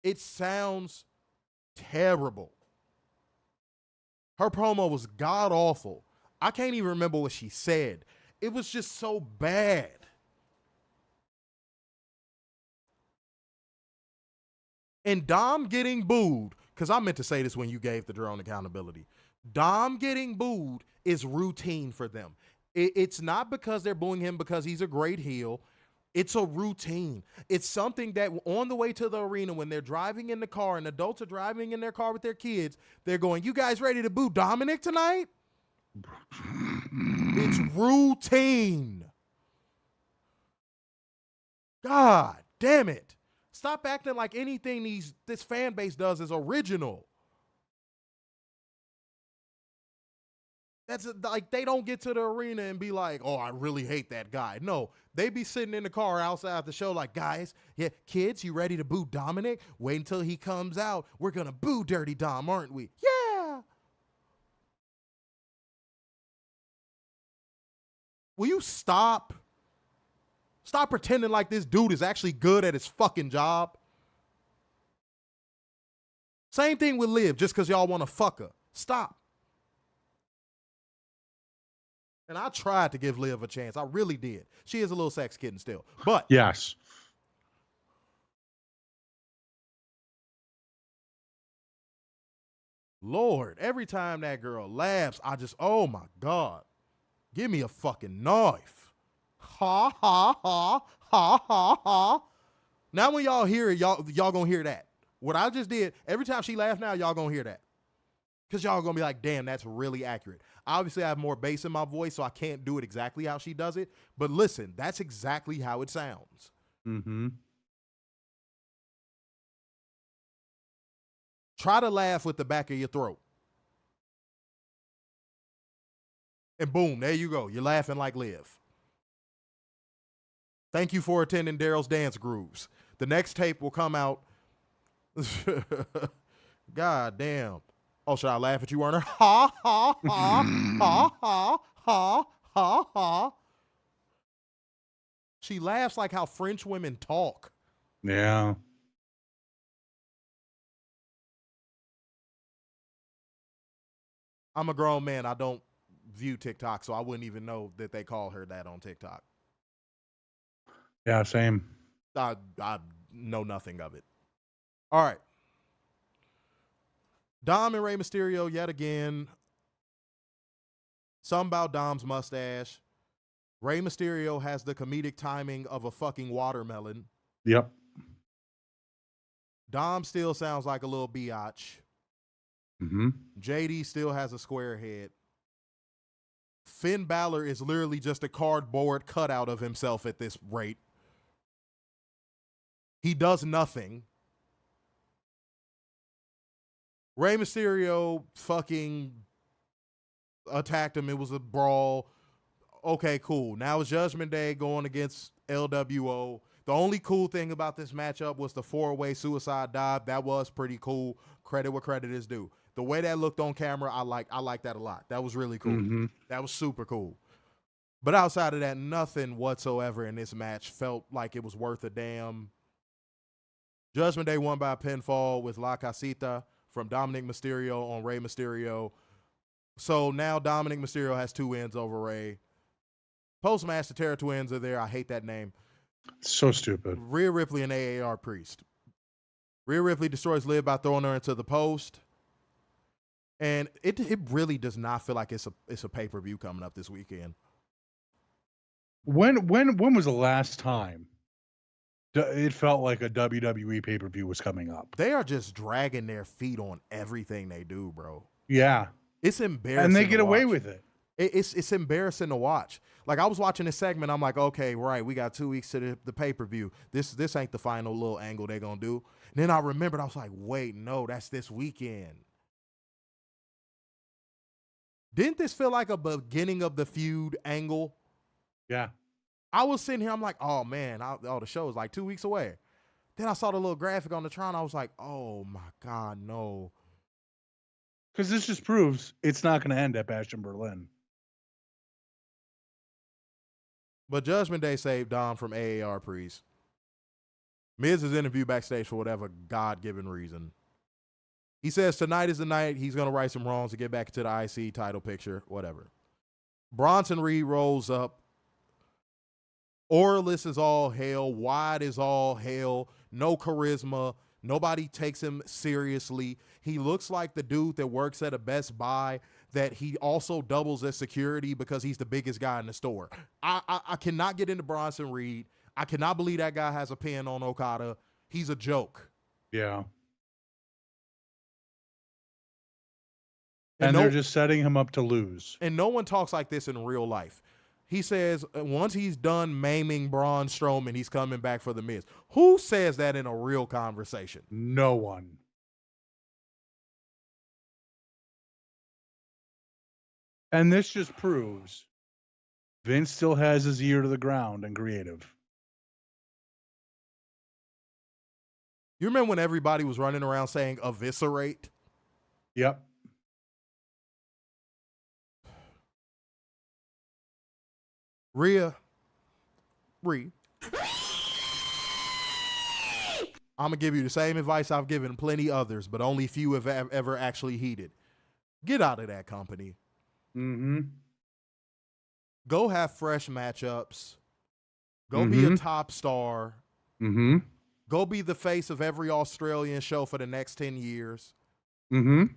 It sounds terrible. Her promo was god-awful. I can't even remember what she said. It was just so bad. And Dom getting booed, because I meant to say this when you gave the drone accountability. Dom getting booed is routine for them. It's not because they're booing him because he's a great heel. It's a routine. It's something that on the way to the arena, when they're driving in the car and adults are driving in their car with their kids, they're going, "You guys ready to boo Dominic tonight?" It's routine. God damn it. Stop acting like anything this fan base does is original. That's like they don't get to the arena and be like, "Oh, I really hate that guy." No, they be sitting in the car outside the show like, "Guys, yeah, kids, you ready to boo Dominic? Wait until he comes out. We're going to boo Dirty Dom, aren't we?" Yeah. Will you stop? Stop pretending like this dude is actually good at his fucking job. Same thing with Liv, just because y'all want to fuck her. Stop. And I tried to give Liv a chance. I really did. She is a little sex kitten still. But yes. Lord, every time that girl laughs, I just, oh my God. Give me a fucking knife. Ha, ha, ha, ha, ha, ha. Now when y'all hear it, y'all gonna hear that. What I just did, every time she laughs now, y'all gonna hear that. Because y'all gonna be like, damn, that's really accurate. Obviously, I have more bass in my voice, so I can't do it exactly how she does it. But listen, that's exactly how it sounds. Mm-hmm. Try to laugh with the back of your throat. And boom, there you go. You're laughing like Liv. Thank you for attending Daryl's Dance Grooves. The next tape will come out. God damn. Oh, should I laugh at you, Werner? Ha, ha, ha, ha, ha, ha, ha, ha. She laughs like how French women talk. Yeah. I'm a grown man. I don't view TikTok, so I wouldn't even know that they call her that on TikTok. Yeah, same. I know nothing of it. All right. Dom and Rey Mysterio yet again. Something about Dom's mustache. Rey Mysterio has the comedic timing of a fucking watermelon. Yep. Dom still sounds like a little biatch. Mm-hmm. JD still has a square head. Finn Balor is literally just a cardboard cutout of himself at this rate. He does nothing. Rey Mysterio fucking attacked him. It was a brawl. Okay, cool. Now it's Judgment Day going against LWO. The only cool thing about this matchup was the 4-way suicide dive. That was pretty cool. Credit where credit is due. The way that looked on camera, I like that a lot. That was really cool. Mm-hmm. That was super cool. But outside of that, nothing whatsoever in this match felt like it was worth a damn. Judgment Day won by a pinfall with La Casita from Dominic Mysterio on Rey Mysterio. So now Dominic Mysterio has 2 wins over Rey. Postmaster Terror Twins are there. I hate that name. So stupid. Rhea Ripley and AAR Priest. Rhea Ripley destroys Liv by throwing her into the post. And it really does not feel like it's a pay-per-view coming up this weekend. When was the last time it felt like a WWE pay-per-view was coming up? They are just dragging their feet on everything they do, bro. Yeah. It's embarrassing. And they get away with it. It's embarrassing to watch. Like, I was watching this segment, I'm like, okay, right, we got 2 weeks to the pay-per-view. This ain't the final little angle they're going to do. And then I remembered, I was like, wait, no, that's this weekend. Didn't this feel like a beginning of the feud angle? Yeah. I was sitting here, I'm like, oh, man, the show is like 2 weeks away. Then I saw the little graphic on the Tron. I was like, oh, my God, no. Because this just proves it's not going to end at Bash in Berlin. But Judgment Day saved Dom from AAR Priest. Miz is interviewed backstage for whatever God-given reason. He says tonight is the night he's going to right some wrongs to get back into the IC title picture, whatever. Bronson Reed rolls up. Auralist is all hell. Wide is all hell. No charisma. Nobody takes him seriously. He looks like the dude that works at a Best Buy that he also doubles as security because he's the biggest guy in the store. I cannot get into Bronson Reed. I cannot believe that guy has a pin on Okada. He's a joke. Yeah. And they're just setting him up to lose. And no one talks like this in real life. He says once he's done maiming Braun Strowman, he's coming back for the Miz. Who says that in a real conversation? No one. And this just proves Vince still has his ear to the ground and creative. You remember when everybody was running around saying eviscerate? Yep. Rhea. I'm going to give you the same advice I've given plenty others, but only few have ever actually heeded. Get out of that company. Mm-hmm. Go have fresh matchups. Go be a top star. Mm-hmm. Go be the face of every Australian show for the next 10 years. Mm-hmm.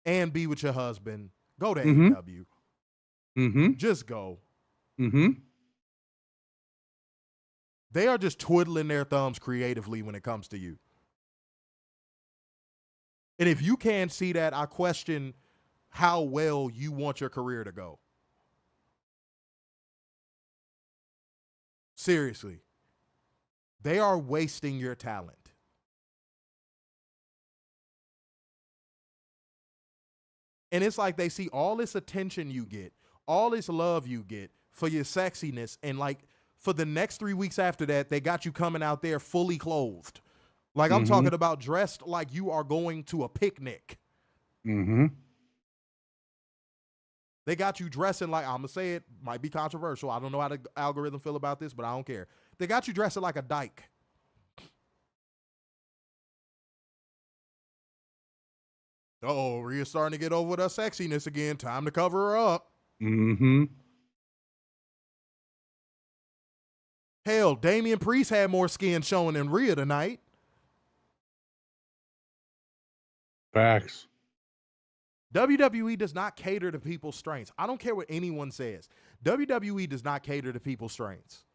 And be with your husband. Go to AEW. Mm-hmm. Just go. Mm-hmm. They are just twiddling their thumbs creatively when it comes to you. And if you can't see that, I question how well you want your career to go. Seriously. They are wasting your talent. And it's like they see all this attention you get, all this love you get for your sexiness, and like for the next 3 weeks after that, they got you coming out there fully clothed. Like I'm talking about dressed like you are going to a picnic. Mm-hmm. They got you dressing like, I'm going to say it, might be controversial. I don't know how the algorithm feel about this, but I don't care. They got you dressing like a dyke. Oh, Rhea's starting to get over with her sexiness again. Time to cover her up. Mm-hmm. Hell, Damian Priest had more skin showing than Rhea tonight. Facts. WWE does not cater to people's strengths. I don't care what anyone says. WWE does not cater to people's strengths.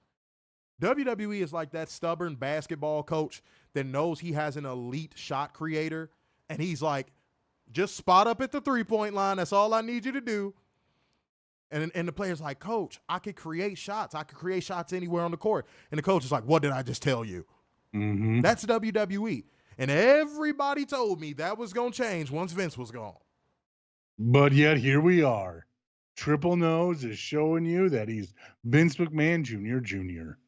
WWE is like that stubborn basketball coach that knows he has an elite shot creator, and he's like, just spot up at the three-point line. That's all I need you to do. And the player's like, Coach, I could create shots. I could create shots anywhere on the court. And the coach is like, what did I just tell you? Mm-hmm. That's WWE. And everybody told me that was going to change once Vince was gone. But yet here we are. Triple Nose is showing you that he's Vince McMahon Jr.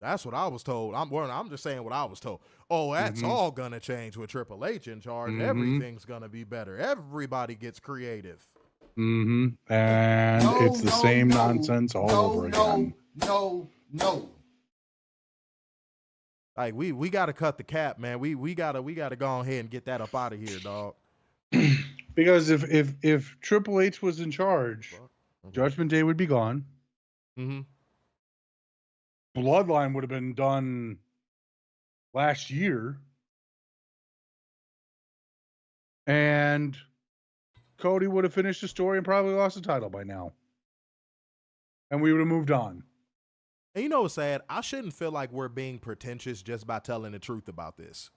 That's what I was told. I'm just saying what I was told. Oh, that's all going to change with Triple H in charge. Everything's going to be better. Everybody gets creative. Mm-hmm. And it's the same nonsense all over again. No. Like we got to cut the cap, man. We got to go ahead and get that up out of here, dog. Because if Triple H was in charge, Judgment Day would be gone. Mm-hmm. Bloodline would have been done last year. And Cody would have finished the story and probably lost the title by now. And we would have moved on. And you know what's sad? I shouldn't feel like we're being pretentious just by telling the truth about this.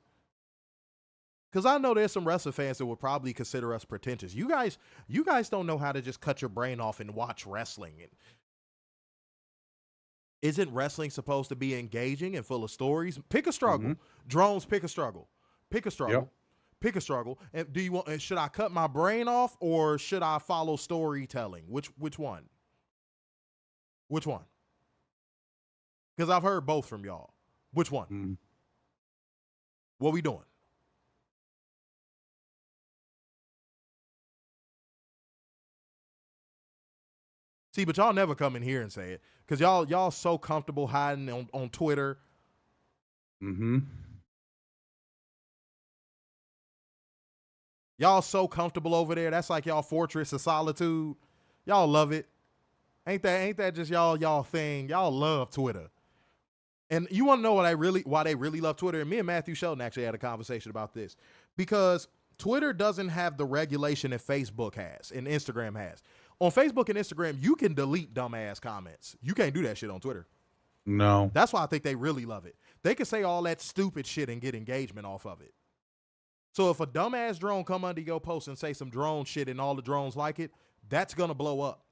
Because I know there's some wrestling fans that would probably consider us pretentious. You guys don't know how to just cut your brain off and watch wrestling. Isn't wrestling supposed to be engaging and full of stories? Pick a struggle. Drones, pick a struggle. Pick a struggle. Yep. Pick a struggle. And should I cut my brain off or should I follow storytelling? Which one? Which one? Because I've heard both from y'all. Which one? What we doing? See, but y'all never come in here and say it because y'all so comfortable hiding on Twitter. Y'all so comfortable over there. That's like y'all fortress of solitude. Y'all love it. Ain't that just y'all thing? Y'all love Twitter. And you want to know why they really love Twitter? And me and Matthew Shelton actually had a conversation about this because Twitter doesn't have the regulation that Facebook has and Instagram has. On Facebook and Instagram, you can delete dumbass comments. You can't do that shit on Twitter. No. That's why I think they really love it. They can say all that stupid shit and get engagement off of it. So if a dumbass drone come under your post and say some drone shit and all the drones like it, that's going to blow up.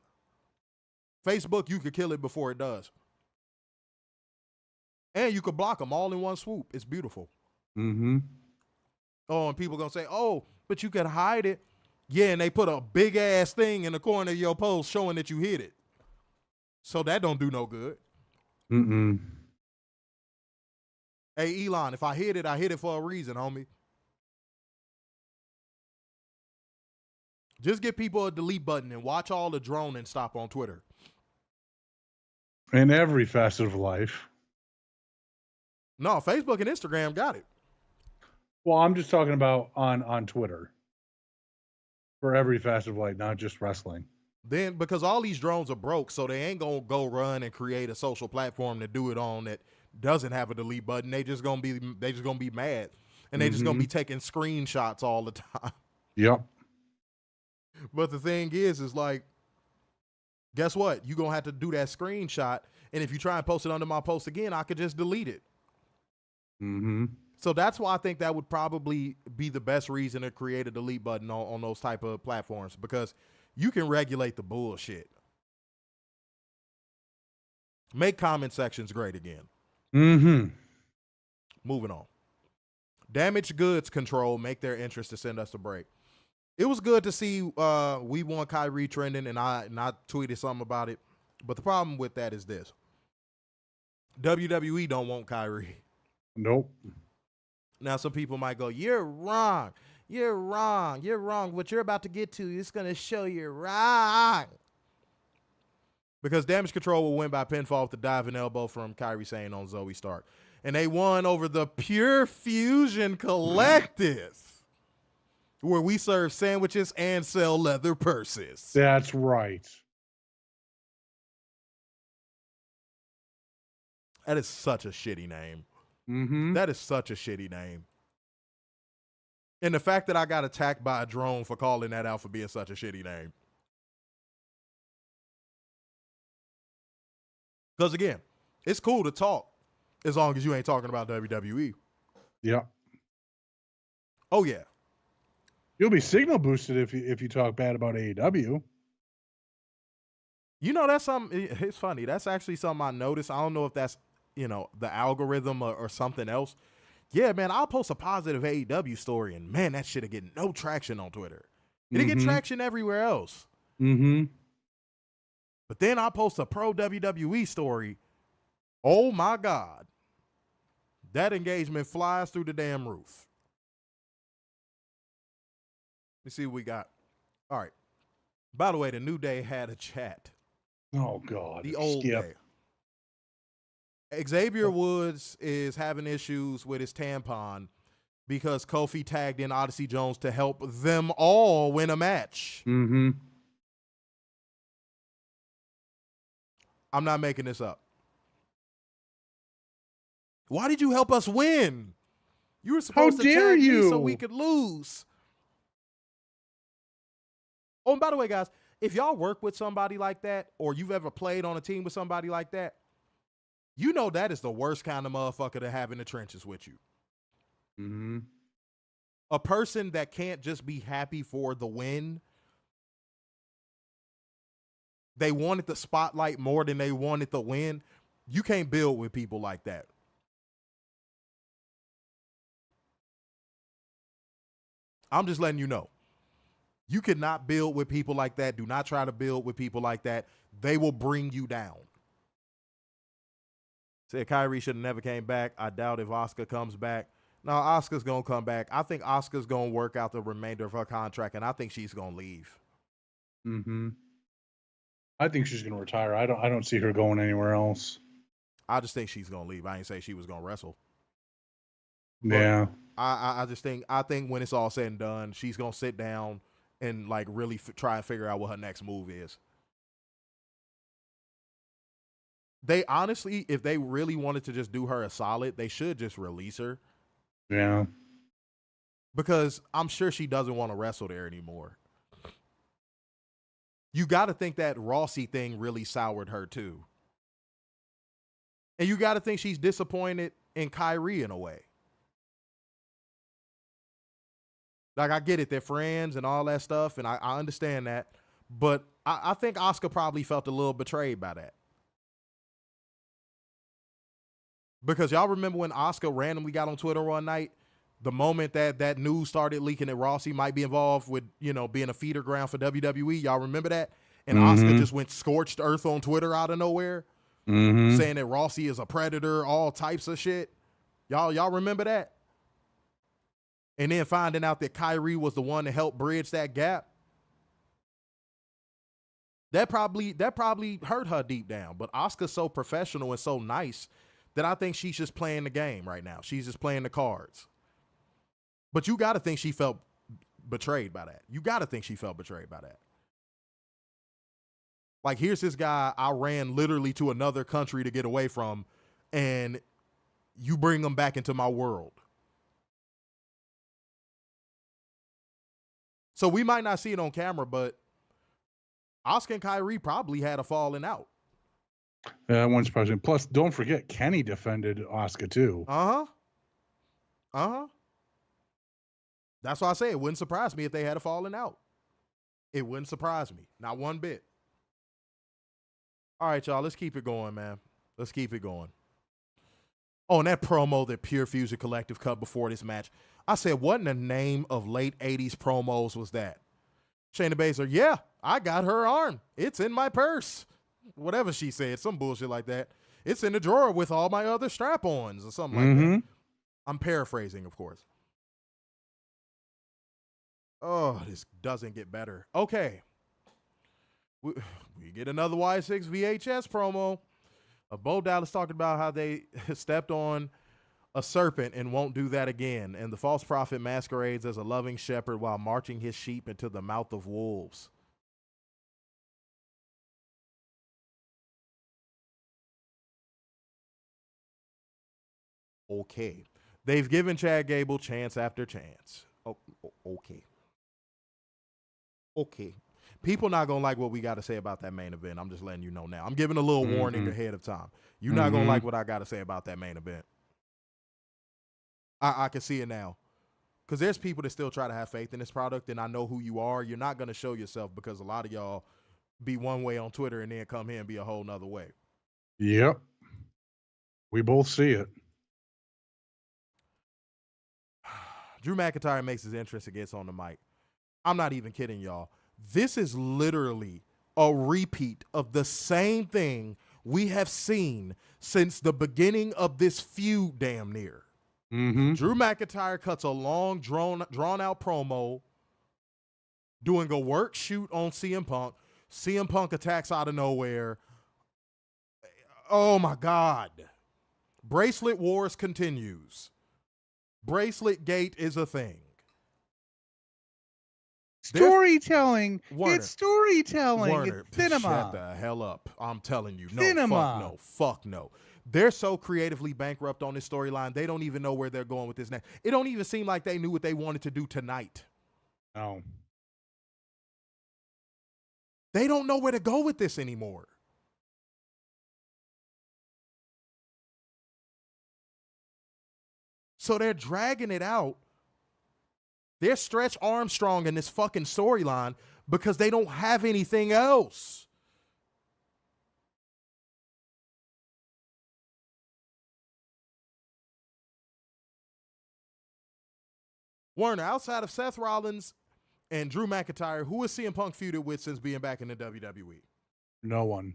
Facebook, you could kill it before it does. And you could block them all in one swoop. It's beautiful. Oh, and people going to say, oh, but you could hide it. Yeah, and they put a big ass thing in the corner of your post showing that you hit it. So that don't do no good. Hey, Elon, if I hit it for a reason, homie. Just give people a delete button and watch all the droning stop on Twitter. In every facet of life. No, Facebook and Instagram got it. Well, I'm just talking about on Twitter. For every facet of life, not just wrestling. Then, because all these drones are broke, so they ain't going to go run and create a social platform to do it on that doesn't have a delete button. They just going to be mad. And they just going to be taking screenshots all the time. Yep. But the thing is like, guess what? You're going to have to do that screenshot. And if you try and post it under my post again, I could just delete it. So that's why I think that would probably be the best reason to create a delete button on those type of platforms, because you can regulate the bullshit. Make comment sections great again. Moving on. Damaged goods control make their interest to send us a break. It was good to see we want Kyrie trending, and I tweeted something about it. But the problem with that is this. WWE don't want Kyrie. Nope. Now, some people might go, you're wrong. You're wrong. You're wrong. What you're about to get to is going to show you're wrong. Because Damage Control will win by pinfall with the diving elbow from Kyrie Sane on Zoe Stark. And they won over the Pure Fusion Collective, where we serve sandwiches and sell leather purses. That's right. That is such a shitty name. That is such a shitty name. And the fact that I got attacked by a drone for calling that out for being such a shitty name. Because again, it's cool to talk as long as you ain't talking about WWE. Yeah. Oh, yeah. You'll be signal boosted if you talk bad about AEW. You know, that's something, it's funny. That's actually something I noticed. I don't know if that's, the algorithm or something else. Yeah, man, I'll post a positive AEW story, and man, that shit'll get no traction on Twitter. It'll get traction everywhere else. But then I'll post a pro WWE story. Oh my God. That engagement flies through the damn roof. Let's see what we got. All right. By the way, the New Day had a chat. Oh, God. The old Day. Xavier Woods is having issues with his tampon because Kofi tagged in Odyssey Jones to help them all win a match. I'm not making this up. Why did you help us win? You were supposed to tag me so we could lose. Oh, and by the way, guys, if y'all work with somebody like that, or you've ever played on a team with somebody like that, you know that is the worst kind of motherfucker to have in the trenches with you. Mm-hmm. A person that can't just be happy for the win. They wanted the spotlight more than they wanted the win. You can't build with people like that. I'm just letting you know. You cannot build with people like that. Do not try to build with people like that. They will bring you down. Said Kyrie should have never came back. I doubt if Asuka comes back. No, Asuka's going to come back. I think Asuka's going to work out the remainder of her contract, and I think she's going to leave. Mm-hmm. I think she's going to retire. I don't see her going anywhere else. I just think she's going to leave. I ain't say she was going to wrestle. Yeah. But I just think when it's all said and done, she's going to sit down and like really try and figure out what her next move is. They honestly, if they really wanted to just do her a solid, they should just release her. Yeah. Because I'm sure she doesn't want to wrestle there anymore. You got to think that Rossi thing really soured her too. And you got to think she's disappointed in Kyrie in a way. Like, I get it. They're friends and all that stuff, and I understand that. But I think Asuka probably felt a little betrayed by that. Because y'all remember when Asuka randomly got on Twitter one night, the moment that news started leaking that Rossi might be involved with, being a feeder ground for WWE. Y'all remember that? And Asuka just went scorched earth on Twitter out of nowhere, saying that Rossi is a predator, all types of shit. Y'all remember that? And then finding out that Kyrie was the one to help bridge that gap. That probably hurt her deep down. But Asuka's so professional and so nice that I think she's just playing the game right now. She's just playing the cards. But you got to think she felt betrayed by that. You got to think she felt betrayed by that. Like, here's this guy I ran literally to another country to get away from, and you bring him back into my world. So we might not see it on camera, but Asuka and Kyrie probably had a falling out. Yeah, that wouldn't surprise me. Plus, don't forget, Kenny defended Asuka too. That's why I say it wouldn't surprise me if they had a falling out. It wouldn't surprise me. Not one bit. All right, y'all, let's keep it going, man. Let's keep it going. Oh, and that promo that Pure Fusion Collective cut before this match, I said, what in the name of late 80s promos was that? Shayna Baszler, yeah, I got her arm. It's in my purse. Whatever she said, some bullshit like that. It's in the drawer with all my other strap-ons or something like that. I'm paraphrasing, of course. Oh, this doesn't get better. Okay. We get another Y6 VHS promo of Bo Dallas talking about how they stepped on a serpent and won't do that again. And the false prophet masquerades as a loving shepherd while marching his sheep into the mouth of wolves. Okay. They've given Chad Gable chance after chance. Oh, okay. Okay. People not going to like what we got to say about that main event. I'm just letting you know now. I'm giving a little warning ahead of time. You're not going to like what I got to say about that main event. I can see it now. Because there's people that still try to have faith in this product, and I know who you are. You're not going to show yourself because a lot of y'all be one way on Twitter and then come here and be a whole nother way. Yep. We both see it. Drew McIntyre makes his entrance and gets on the mic. I'm not even kidding, y'all. This is literally a repeat of the same thing we have seen since the beginning of this feud, damn near. Drew McIntyre cuts a long, drawn-out promo doing a work shoot on CM Punk. CM Punk attacks out of nowhere. Oh, my God. Bracelet Wars continues. Bracelet Gate is a thing. Storytelling. Warner, It's storytelling. Warner, It's cinema. shut the hell up. I'm telling you. No, Cinema. fuck no. They're so creatively bankrupt on this storyline, they don't even know where they're going with this next. It don't even seem like they knew what they wanted to do tonight. No. They don't know where to go with this anymore. So they're dragging it out. They're Stretch Armstrong in this fucking storyline because they don't have anything else. Warner, outside of Seth Rollins and Drew McIntyre, who is CM Punk feuded with since being back in the WWE? No one.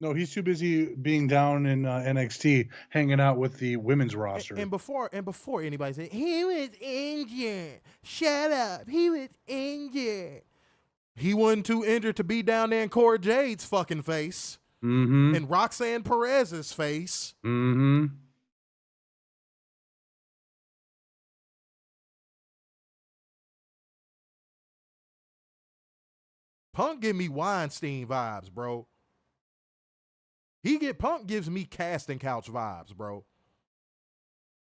No, he's too busy being down in NXT, hanging out with the women's roster. And before anybody said he was injured, shut up, he was injured. He wasn't too injured to be down there in Cora Jade's fucking face. Mm-hmm. And Roxanne Perez's face. Mm-hmm. Punk give me Weinstein vibes, bro. Punk gives me casting couch vibes, bro.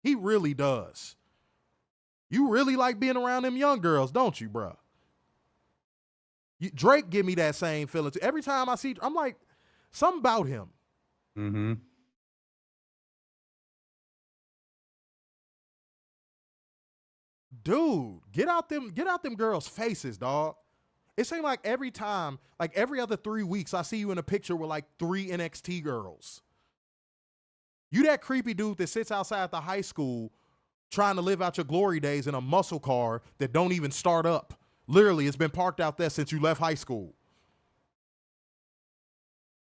He really does. You really like being around them young girls, don't you, bro? Drake give me that same feeling too. Every time I see, I'm like, something about him. Mm-hmm. Dude, get out them girls' faces, dog. It seems like every time, like every other 3 weeks, I see you in a picture with like 3 NXT girls. You that creepy dude that sits outside the high school trying to live out your glory days in a muscle car that don't even start up. Literally, it's been parked out there since you left high school.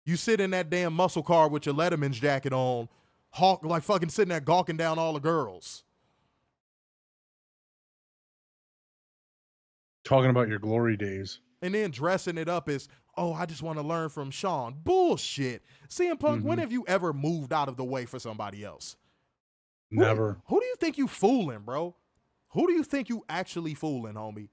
You sit in that damn muscle car with your Letterman's jacket on, like fucking sitting there gawking down all the girls. Talking about your glory days. And then dressing it up as, oh, I just want to learn from Sean. Bullshit. CM Punk, when have you ever moved out of the way for somebody else? Never. Who do you think you fooling, bro? Who do you think you actually fooling, homie?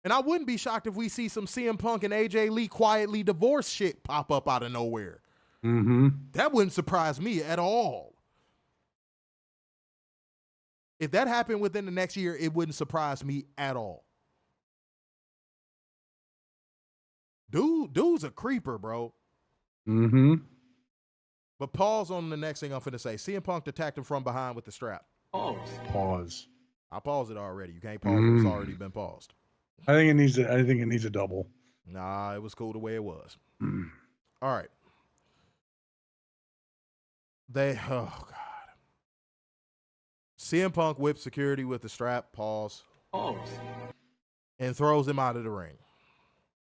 And I wouldn't be shocked if we see some CM Punk and AJ Lee quietly divorced shit pop up out of nowhere. Mm-hmm. That wouldn't surprise me at all. If that happened within the next year, it wouldn't surprise me at all. Dude's a creeper, bro. Mm-hmm. But pause on the next thing I'm finna say. CM Punk attacked him from behind with the strap. Pause. I paused it already. You can't pause it. It's already been paused. I think it needs a double. Nah, it was cool the way it was. All right. Oh, God. CM Punk whips security with the strap, pause, and throws him out of the ring.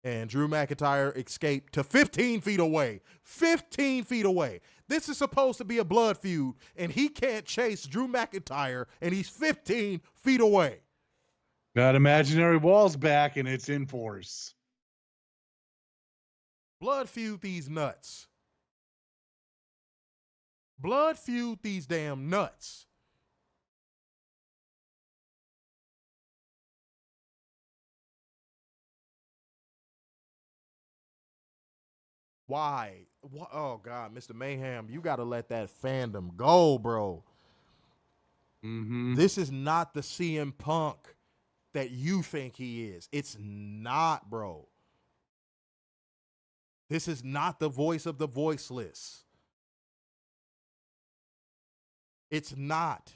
And Drew McIntyre escaped to 15 feet away. 15 feet away. This is supposed to be a blood feud, and he can't chase Drew McIntyre, and he's 15 feet away. Got imaginary walls back, and it's in force. Blood feud these nuts. Blood feud these damn nuts. Why? Oh, God, Mr. Mayhem, you got to let that fandom go, bro. Mm-hmm. This is not the CM Punk that you think he is. It's not, bro. This is not the voice of the voiceless. It's not.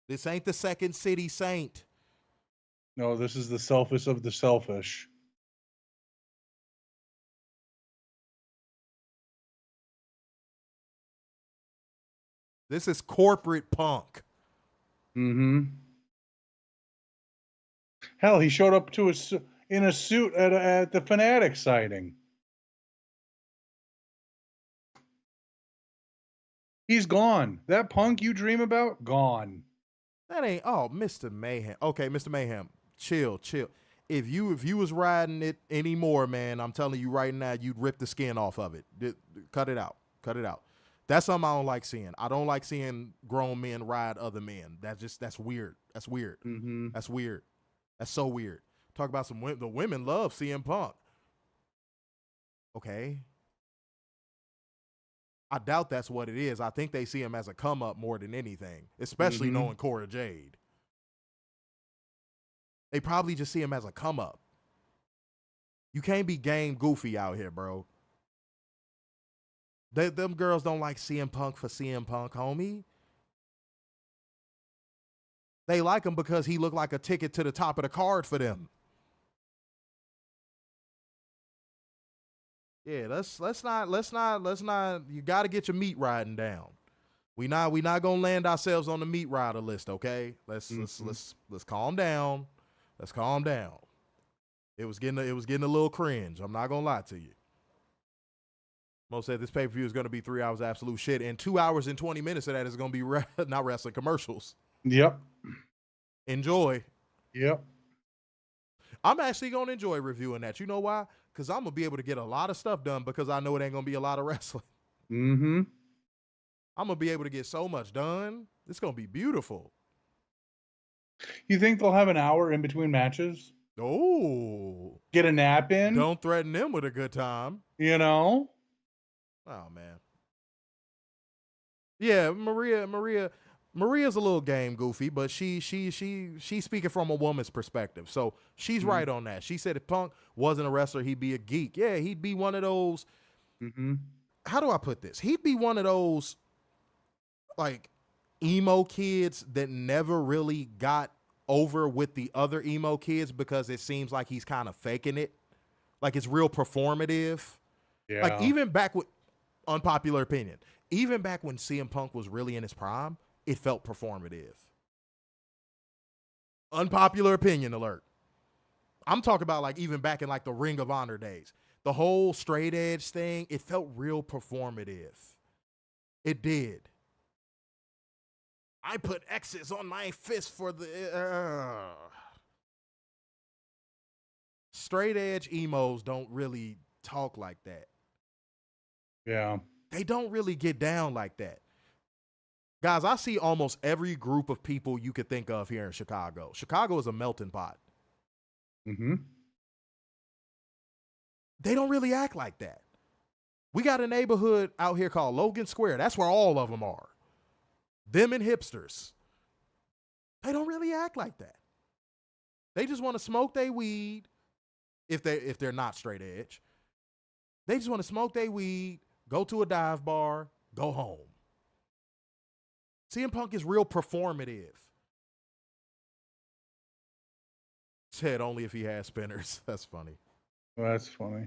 This ain't the Second City Saint. No, this is the selfish of the selfish. This is corporate Punk. Mm-hmm. Hell, he showed up in a suit at the Fanatic sighting. He's gone. That Punk you dream about, gone. That ain't, oh, Mr. Mayhem. Okay, Mr. Mayhem, chill. if you was riding it anymore, man, I'm telling you right now, you'd rip the skin off of it. Cut it out. Cut it out. That's something I don't like seeing. I don't like seeing grown men ride other men. That's weird. That's weird. Mm-hmm. That's weird. That's so weird. Talk about the women love CM Punk. Okay. I doubt that's what it is. I think they see him as a come up more than anything, especially knowing Cora Jade. They probably just see him as a come up. You can't be game goofy out here, bro. Them girls don't like CM Punk for CM Punk, homie. They like him because he looked like a ticket to the top of the card for them. Yeah, let's not. You got to get your meat riding down. We not gonna land ourselves on the meat rider list, okay? Let's calm down. Let's calm down. It was getting a little cringe. I'm not gonna lie to you. Mo said this pay-per-view is gonna be 3 hours absolute shit, and 2 hours and 20 minutes of that is gonna be not wrestling commercials. Yep. Enjoy. Yep. I'm actually gonna enjoy reviewing that. You know why? Because I'm gonna be able to get a lot of stuff done because I know it ain't gonna be a lot of wrestling. Mm-hmm. I'm gonna be able to get so much done. It's gonna be beautiful. You think they'll have an hour in between matches? Oh, Get a nap in? don't threaten them with a good time. You know? Oh man. Yeah, Maria's a little game goofy, but she's speaking from a woman's perspective. So she's right on that. She said if Punk wasn't a wrestler, he'd be a geek. Yeah, he'd be one of those. How do I put this? He'd be one of those like emo kids that never really got over with the other emo kids because it seems like he's kind of faking it. Like it's real performative. Yeah. Like even back with unpopular opinion, even back when CM Punk was really in his prime, it felt performative. Unpopular opinion alert. I'm talking about like even back in like the Ring of Honor days. The whole straight edge thing, it felt real performative. It did. I put X's on my fist for the... Straight edge emos don't really talk like that. Yeah. They don't really get down like that. Guys, I see almost every group of people you could think of here in Chicago. Chicago is a melting pot. Mm-hmm. They don't really act like that. We got a neighborhood out here called Logan Square. That's where all of them are. Them and hipsters. They don't really act like that. They just want to smoke their weed if they're not straight edge. They just want to smoke their weed, go to a dive bar, go home. CM Punk is real performative. Said only if he has spinners. That's funny. Well, that's funny.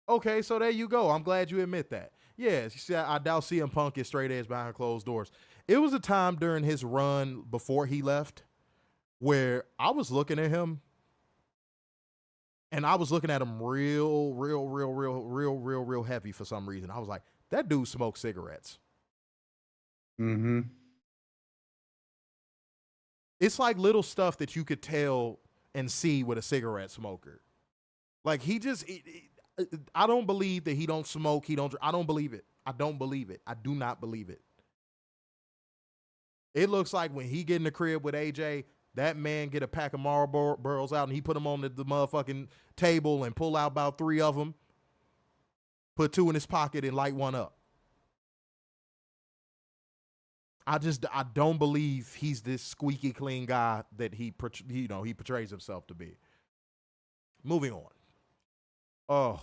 Okay, so there you go. I'm glad you admit that. Yes, you see, I doubt CM Punk is straight edge behind closed doors. It was a time during his run before he left where I was looking at him and I was looking at him real heavy for some reason. I was like, that dude smokes cigarettes. Mm-hmm. It's like little stuff that you could tell and see with a cigarette smoker. Like he just, I don't believe that he don't smoke. I don't believe it. I don't believe it. I do not believe it. It looks like when he get in the crib with AJ, that man get a pack of Marlboros out and he put them on the motherfucking table and pull out about 3 of them, put 2 in his pocket and light 1 up. I don't believe he's this squeaky clean guy that he portrays himself to be. Moving on. Oh.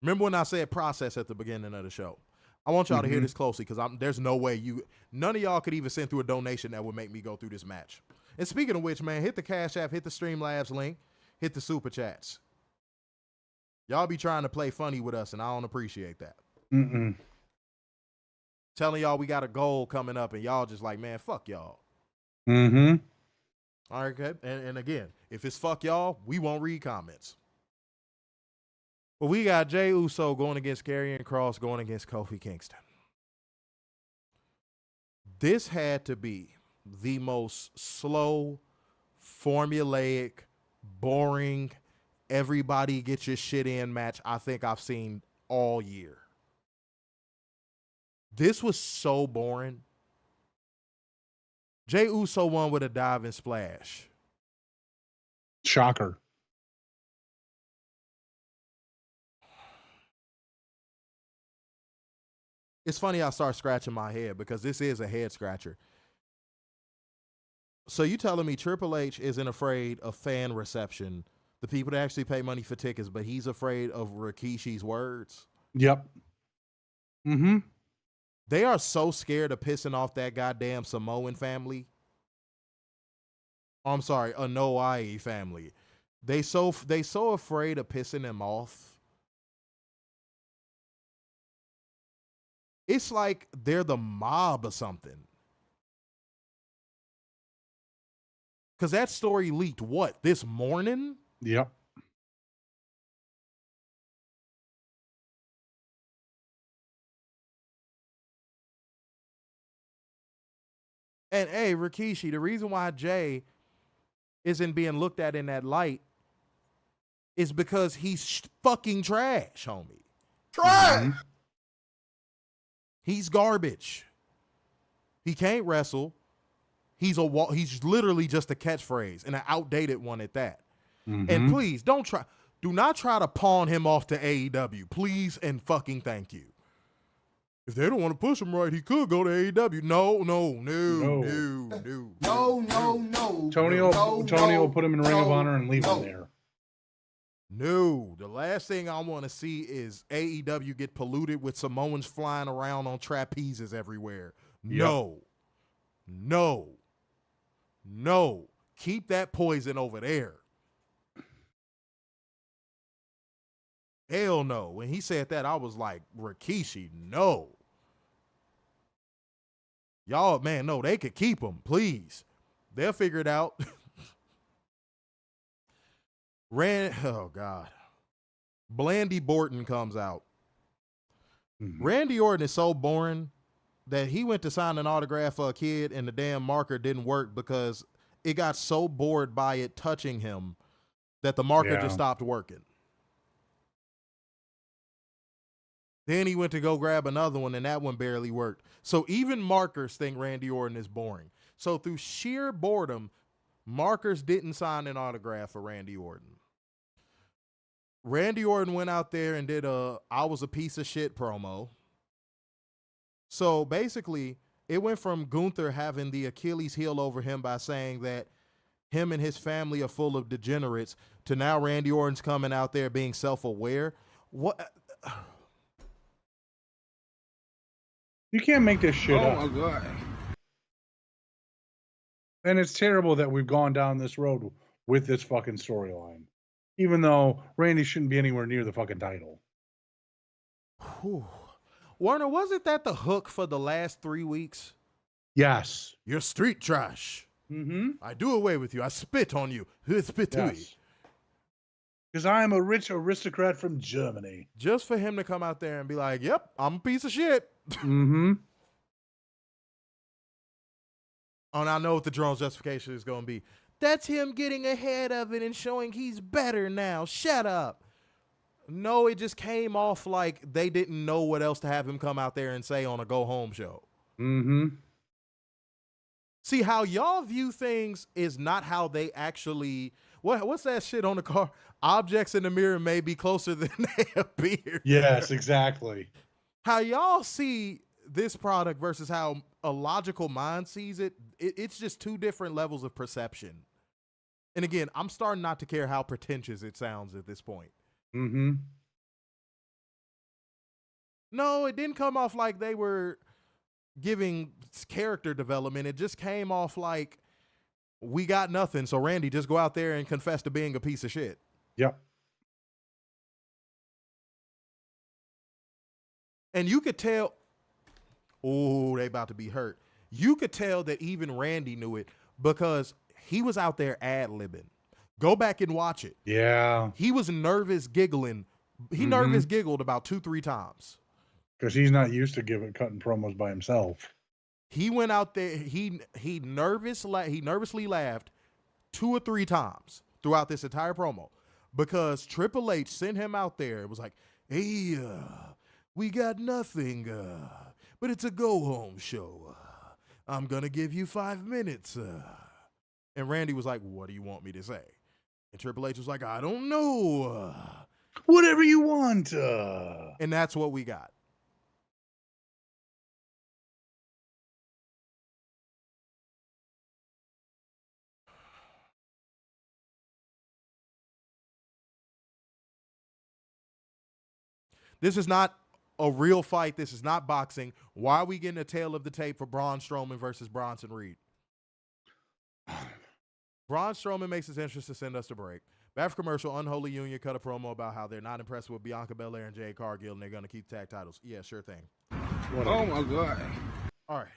Remember when I said process at the beginning of the show? I want y'all to hear this closely because there's no way none of y'all could even send through a donation that would make me go through this match. And speaking of which, man, hit the Cash App, hit the Streamlabs link, hit the Super Chats. Y'all be trying to play funny with us, and I don't appreciate that. Mm-mm. Telling y'all we got a goal coming up, and y'all just like, man, fuck y'all. Mm-hmm. All right, okay. And again, if it's fuck y'all, we won't read comments. But we got Jey Uso going against Karrion Kross, going against Kofi Kingston. This had to be the most slow, formulaic, boring, everybody get your shit in match I think I've seen all year. This was so boring. Jey Uso won with a dive and splash. Shocker. It's funny I start scratching my head because this is a head scratcher. So you telling me Triple H isn't afraid of fan reception, the people that actually pay money for tickets, but he's afraid of Rikishi's words? Yep. Mm-hmm. They are so scared of pissing off that goddamn Samoan family. I'm sorry, a Noai family. They so afraid of pissing them off. It's like they're the mob or something. Because that story leaked, what, this morning? Yep. And hey, Rikishi, the reason why Jay isn't being looked at in that light is because he's fucking trash, homie. Trash. Mm-hmm. He's garbage. He can't wrestle. He's literally just a catchphrase, and an outdated one at that. Mm-hmm. And please do not try to pawn him off to AEW. Please and fucking thank you. If they don't want to push him right, he could go to AEW. No. Tony will put him in Ring of Honor and leave him there. No, the last thing I want to see is AEW get polluted with Samoans flying around on trapezes everywhere. No. Keep that poison over there. Hell no. When he said that, I was like, Rikishi, no. Y'all, man, no, they could keep him, please. They'll figure it out. Oh, God. Blandy Borton comes out. Mm-hmm. Randy Orton is so boring that he went to sign an autograph for a kid and the damn marker didn't work because it got so bored by it touching him that the marker just stopped working. Then he went to go grab another one and that one barely worked. So even markers think Randy Orton is boring. So through sheer boredom, markers didn't sign an autograph for Randy Orton. Randy Orton went out there and did a I was a piece of shit promo. So basically, it went from Gunther having the Achilles heel over him by saying that him and his family are full of degenerates to now Randy Orton's coming out there being self-aware. What? You can't make this shit up. Oh, my God. And it's terrible that we've gone down this road with this fucking storyline. Even though Randy shouldn't be anywhere near the fucking title. Whew. Warner, wasn't that the hook for the last 3 weeks? Yes. You're street trash. Mm-hmm. I do away with you. I spit on you. Spit to you. Because I am a rich aristocrat from Germany. Just for him to come out there and be like, yep, I'm a piece of shit. Mm-hmm. Oh, and I know what the drone's justification is going to be. That's him getting ahead of it and showing he's better now. Shut up. No, it just came off like they didn't know what else to have him come out there and say on a go-home show. Mm-hmm. See, how y'all view things is not how they actually... What's that shit on the car? Objects in the mirror may be closer than they appear. Yes, exactly. How y'all see this product versus how a logical mind sees it, it's just two different levels of perception. And again, I'm starting not to care how pretentious it sounds at this point. Mm-hmm. No, it didn't come off like they were giving character development. It just came off like, we got nothing, so Randy, just go out there and confess to being a piece of shit. Yep. And you could tell, oh, they about to be hurt. You could tell that even Randy knew it because he was out there ad-libbing. Go back and watch it. Yeah. He was nervous giggling. He nervous giggled about 2-3 times. Because he's not used to cutting promos by himself. He went out there. He nervously laughed 2 or 3 times throughout this entire promo because Triple H sent him out there. It was like, hey, we got nothing, but it's a go-home show. I'm going to give you 5 minutes. And Randy was like, what do you want me to say? And Triple H was like, I don't know. Whatever you want. And that's what we got. This is not a real fight. This is not boxing. Why are we getting a tail of the tape for Braun Strowman versus Bronson Reed? Braun Strowman makes his entrance to send us to break. Back for commercial, Unholy Union cut a promo about how they're not impressed with Bianca Belair and Jade Cargill, and they're going to keep tag titles. Yeah, sure thing. Oh, my God. All right.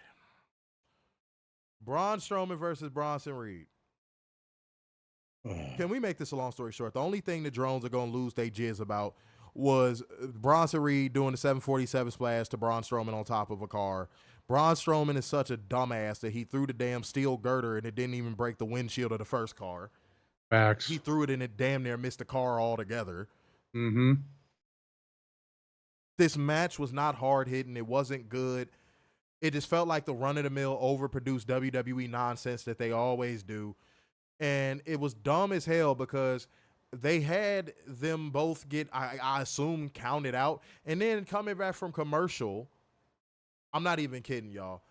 Braun Strowman versus Bronson Reed. Can we make this a long story short? The only thing the drones are going to lose their jizz about was Bronson Reed doing the 747 splash to Braun Strowman on top of a car. Braun Strowman is such a dumbass that he threw the damn steel girder and it didn't even break the windshield of the first car. Facts. He threw it and it damn near missed the car altogether. Mm-hmm. This match was not hard hitting. It wasn't good. It just felt like the run-of-the-mill overproduced WWE nonsense that they always do. And it was dumb as hell because they had them both get, I assume, counted out. And then coming back from commercial, I'm not even kidding, y'all.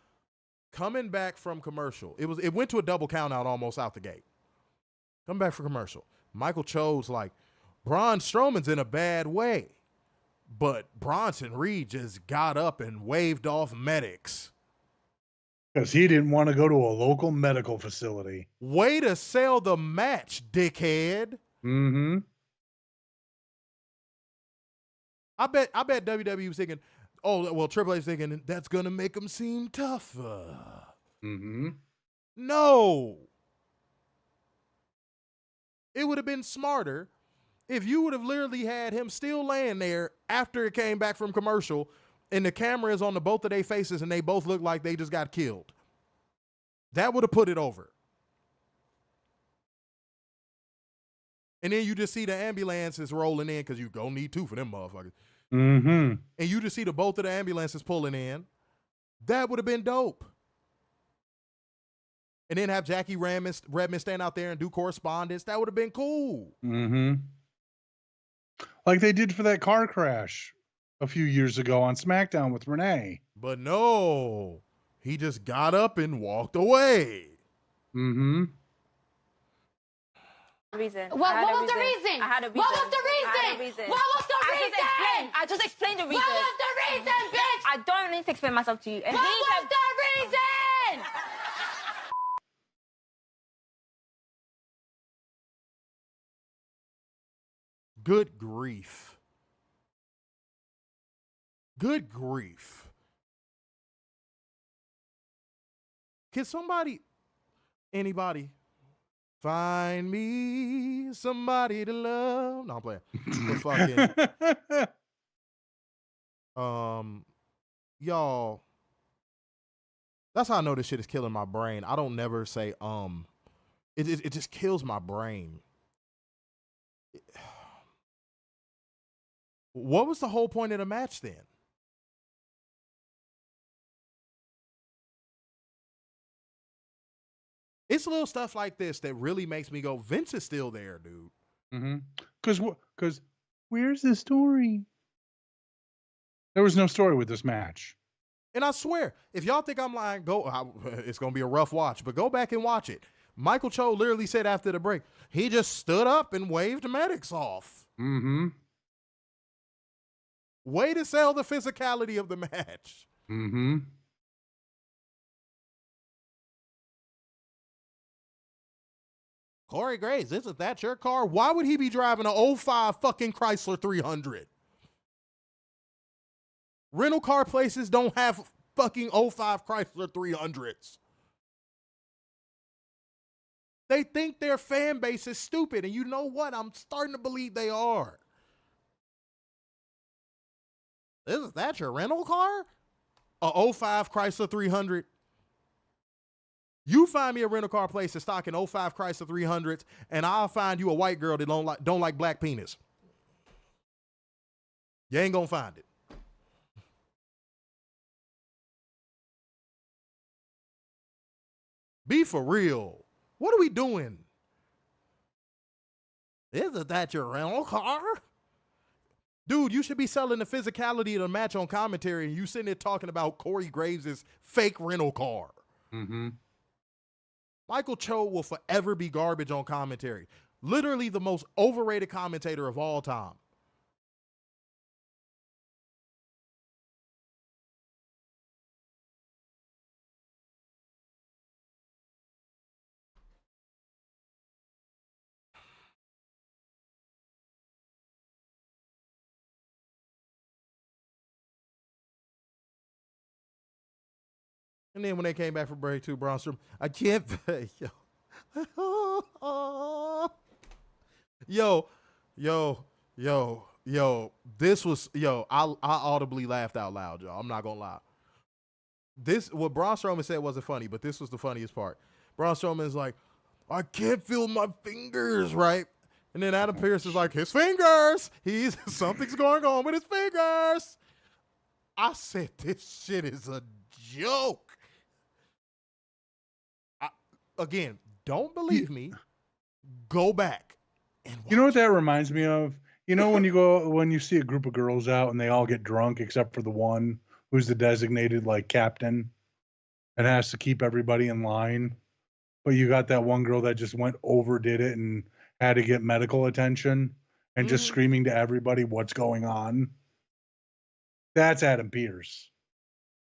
Coming back from commercial, it went to a double count out almost out the gate. Come back from commercial. Michael Cho's like, Braun Strowman's in a bad way. But Bronson Reed just got up and waved off medics. Because he didn't want to go to a local medical facility. Way to sell the match, dickhead. Mm-hmm. I bet WWE was thinking, oh, well, Triple H thinking that's going to make him seem tougher. Mm-hmm. No. It would have been smarter if you would have literally had him still laying there after it came back from commercial and the camera is on the both of their faces and they both look like they just got killed. That would have put it over. And then you just see the ambulances rolling in because you gonna need 2 for them motherfuckers. Mm-hmm. And you just see both of the ambulances pulling in. That would have been dope. And then have Jackie Redmond stand out there and do correspondence. That would have been cool. Mm-hmm. Like they did for that car crash a few years ago on SmackDown with Renee. But no, he just got up and walked away. Mm-hmm. Reason. What was the reason? I had a reason. What was the reason? What was the reason? I just explained the reason. What was the reason, bitch? I don't need to explain myself to you. And what was the reason? Good grief. Good grief. Can anybody find me somebody to love? No, I'm playing. But fucking, y'all, that's how I know this shit is killing my brain. I don't never say, it just kills my brain. What was the whole point of the match then? It's little stuff like this that really makes me go, Vince is still there, dude. Mm-hmm. Because where's the story? There was no story with this match. And I swear, if y'all think I'm lying, it's going to be a rough watch, but go back and watch it. Michael Cho literally said after the break, he just stood up and waved medics off. Mm-hmm. Way to sell the physicality of the match. Mm-hmm. Corey Graves, isn't that your car? Why would he be driving an 05 fucking Chrysler 300? Rental car places don't have fucking 05 Chrysler 300s. They think their fan base is stupid, and you know what? I'm starting to believe they are. Isn't that your rental car? A 05 Chrysler 300? You find me a rental car place that's stocking 05 Chrysler 300s, and I'll find you a white girl that don't like black penis. You ain't gonna find it. Be for real. What are we doing? Isn't that your rental car? Dude, you should be selling the physicality of the match on commentary, and you sitting there talking about Corey Graves' fake rental car. Mm-hmm. Michael Cho will forever be garbage on commentary. Literally the most overrated commentator of all time. And then when they came back from break too, Bronson, I can't. Yo. This was I audibly laughed out loud, y'all. I'm not gonna lie. What Braun Strowman said wasn't funny, but this was the funniest part. Braun Strowman is like, I can't feel my fingers, right? And then Adam Pearce is like, his fingers. Something's going on with his fingers. I said, this shit is a joke. Again, don't believe me. Go back and watch. You know what that reminds me of? You know when you see a group of girls out and they all get drunk except for the one who's the designated like captain and has to keep everybody in line. But you got that one girl that just overdid it and had to get medical attention and just screaming to everybody what's going on. That's Adam Pearce.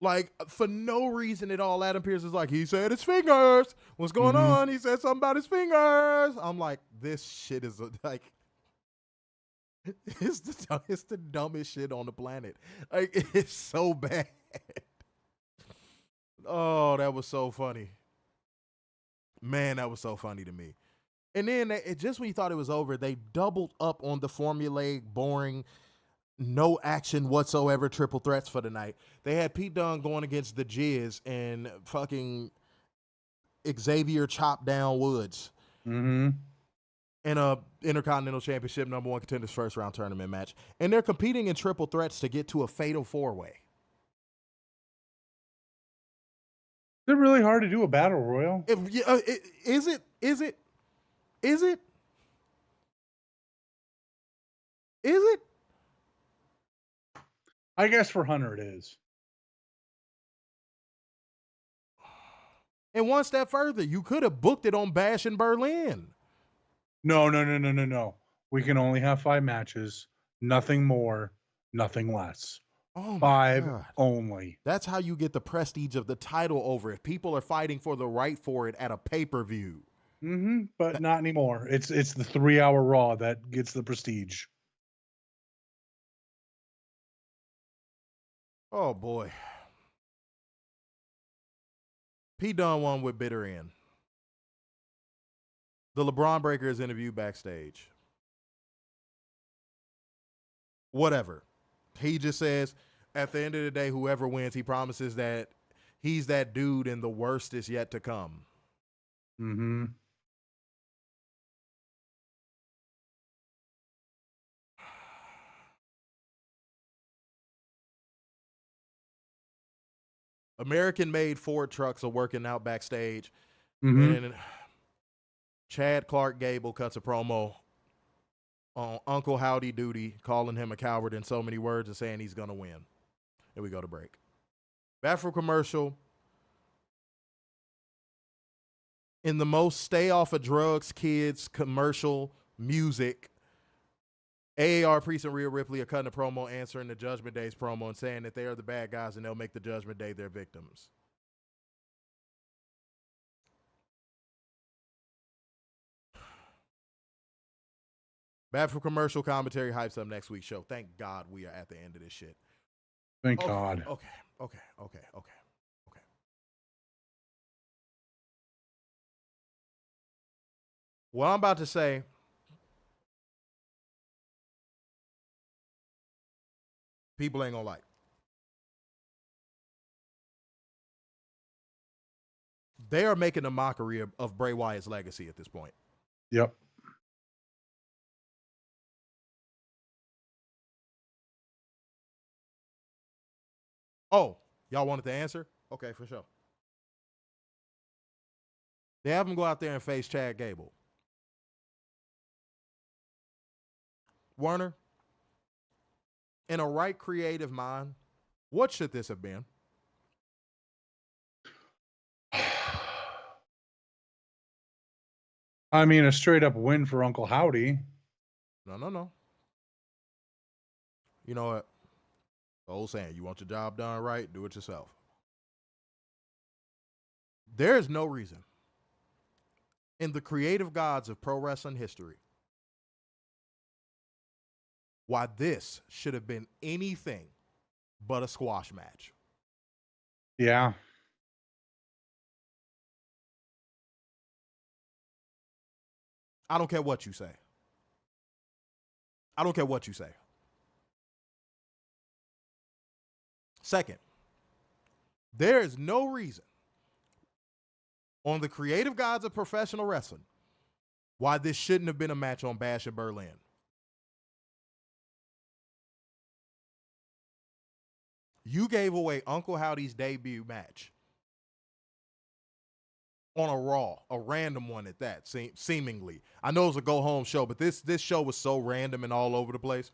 Like, for no reason at all, Adam Pearce is like, he said his fingers. What's going on? He said something about his fingers. I'm like, this shit is it's the dumbest shit on the planet. Like, it's so bad. Oh, that was so funny. Man, that was so funny to me. And then just when you thought it was over, they doubled up on the formulaic, boring, no action whatsoever triple threats for the night. They had Pete Dunne going against the Jizz and fucking Xavier Chop Down Woods. Mm-hmm. In a Intercontinental Championship #1 Contenders first round tournament match. And they're competing in triple threats to get to a fatal 4-way. Is it really hard to do a battle royal? Is it? Is it? I guess for Hunter it is. And one step further, you could have booked it on Bash in Berlin. No. We can only have 5 matches. Nothing more, nothing less. Oh my 5 God. only. That's how you get the prestige of the title over if people are fighting for the right for it at a pay-per-view. Mm-hmm. But not anymore. It's the 3-hour Raw that gets the prestige. Oh boy. P. Dunne won with bitter end. The LeBron Breaker is interviewed backstage. Whatever. He just says, at the end of the day, whoever wins, he promises that he's that dude and the worst is yet to come. Mm-hmm. American-made Ford trucks are working out backstage. Mm-hmm. And Chad Clark Gable cuts a promo on Uncle Howdy duty, calling him a coward in so many words and saying he's going to win. And we go to break. Back from commercial. In the most stay off of drugs, kids, commercial, music, AAR Priest and Rhea Ripley are cutting a promo answering the Judgment Day's promo and saying that they are the bad guys and they'll make the Judgment Day their victims. Bad for commercial commentary hypes up next week's show. Thank God we are at the end of this shit. Thank God. Okay. What I'm about to say, people ain't gonna like. They are making a mockery of Bray Wyatt's legacy at this point. Yep. Oh, y'all wanted the answer? Okay, for sure. They have him go out there and face Chad Gable. Werner, in a right creative mind, what should this have been? I mean, a straight up win for Uncle Howdy. No. You know what? The old saying, you want your job done right, do it yourself. There is no reason in the creative gods of pro wrestling history why this should have been anything but a squash match. Yeah. I don't care what you say. I don't care what you say. Second, there is no reason on the creative gods of professional wrestling why this shouldn't have been a match on Bash in Berlin. You gave away Uncle Howdy's debut match on a Raw, a random one at that, seemingly. I know it was a go-home show, but this show was so random and all over the place.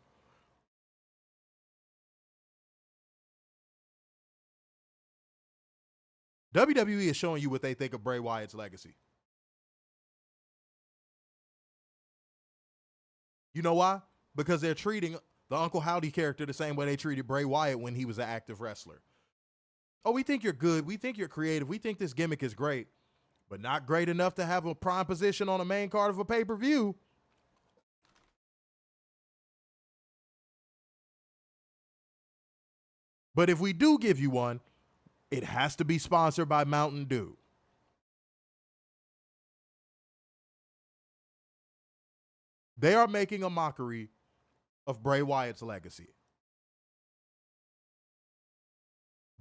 WWE is showing you what they think of Bray Wyatt's legacy. You know why? Because they're treating the Uncle Howdy character the same way they treated Bray Wyatt when he was an active wrestler. Oh, we think you're good. We think you're creative. We think this gimmick is great, but not great enough to have a prime position on a main card of a pay-per-view. But if we do give you one, it has to be sponsored by Mountain Dew. They are making a mockery of Bray Wyatt's legacy.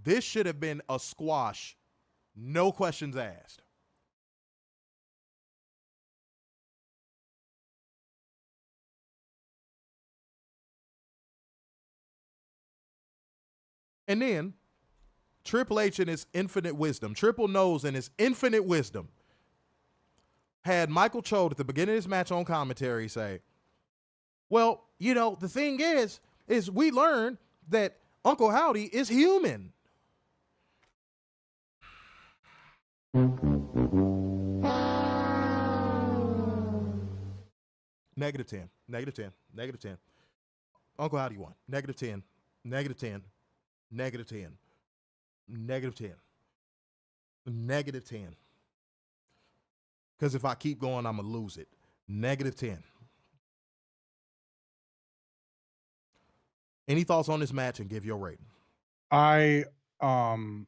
This should have been a squash, no questions asked. And then Triple H in his infinite wisdom, Triple Nose in his infinite wisdom, had Michael Chode at the beginning of this match on commentary say, well, you know, the thing is we learned that Uncle Howdy is human. Negative 10, negative 10, negative 10. Uncle Howdy won. Negative 10, negative 10, negative 10. Negative 10. Negative 10. Because if I keep going, I'm going to lose it. Negative 10. Any thoughts on this match and give your rating? I thought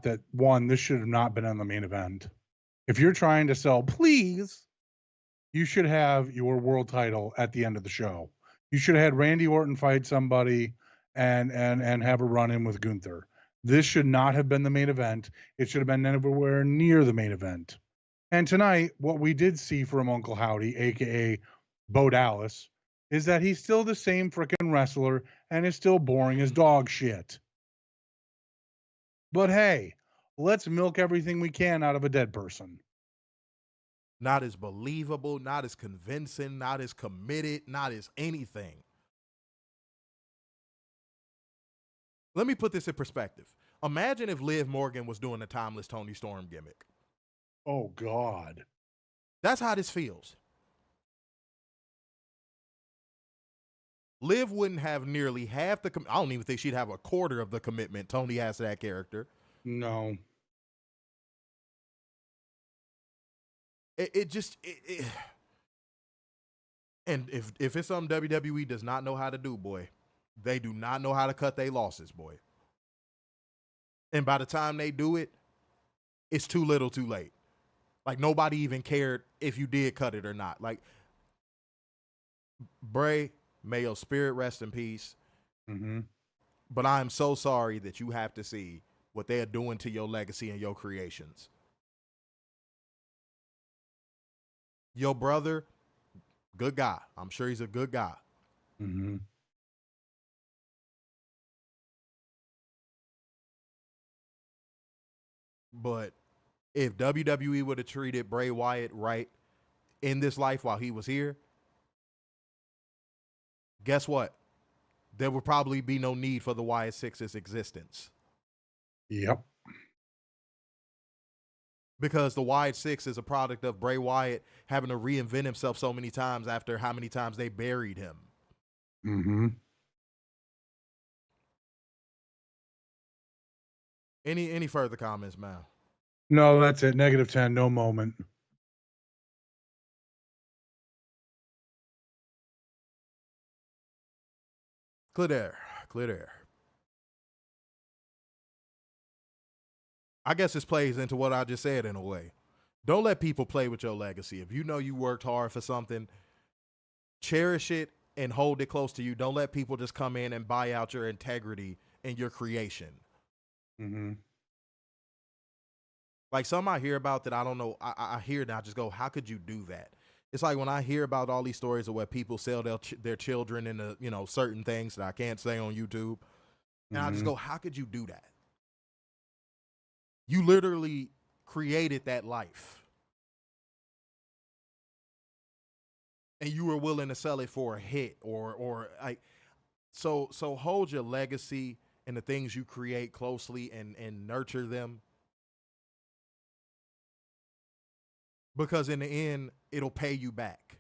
that, one, this should have not been on the main event. If you're trying to sell, please, you should have your world title at the end of the show. You should have had Randy Orton fight somebody and have a run-in with Gunther. This should not have been the main event. It should have been anywhere near the main event. And tonight, what we did see from Uncle Howdy, a.k.a. Bo Dallas, is that he's still the same frickin' wrestler and is still boring as dog shit. But hey, let's milk everything we can out of a dead person. Not as believable, not as convincing, not as committed, not as anything. Let me put this in perspective. Imagine if Liv Morgan was doing the timeless Tony Storm gimmick. Oh, God. That's how this feels. Liv wouldn't have nearly half the... I don't even think she'd have a quarter of the commitment Tony has to that character. No. And if it's something WWE does not know how to do, boy, they do not know how to cut their losses, boy. And by the time they do it, it's too little too late. Like, nobody even cared if you did cut it or not. Like, Bray, may your spirit rest in peace. Mm-hmm. But I am so sorry that you have to see what they are doing to your legacy and your creations. Your brother, good guy. I'm sure he's a good guy. Mm-hmm. But if WWE would have treated Bray Wyatt right in this life while he was here, guess what? There would probably be no need for the Wyatt Six's existence. Yep. Because the Wyatt Six is a product of Bray Wyatt having to reinvent himself so many times after how many times they buried him. Mm-hmm. Any further comments, man? No, that's it. -10, no moment. Clear air. Clear air. I guess this plays into what I just said in a way. Don't let people play with your legacy. If you know you worked hard for something, cherish it and hold it close to you. Don't let people just come in and buy out your integrity and your creation. Mm-hmm. Like some I hear about that I don't know. I hear it and I just go, how could you do that? It's like when I hear about all these stories of where people sell their children into, certain things that I can't say on YouTube. And I just go, how could you do that? You literally created that life. And you were willing to sell it for a hit or like, so hold your legacy and the things you create closely and nurture them. Because in the end, it'll pay you back.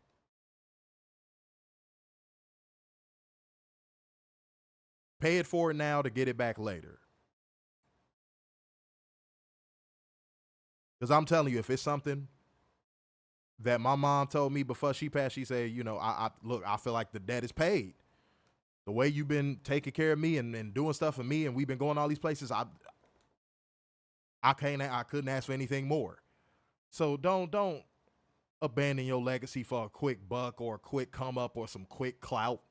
Pay it forward now to get it back later. Because I'm telling you, if it's something that my mom told me before she passed, she said, I feel like the debt is paid. The way you've been taking care of me and doing stuff for me, and we've been going all these places, I couldn't ask for anything more. So don't abandon your legacy for a quick buck or a quick come up or some quick clout.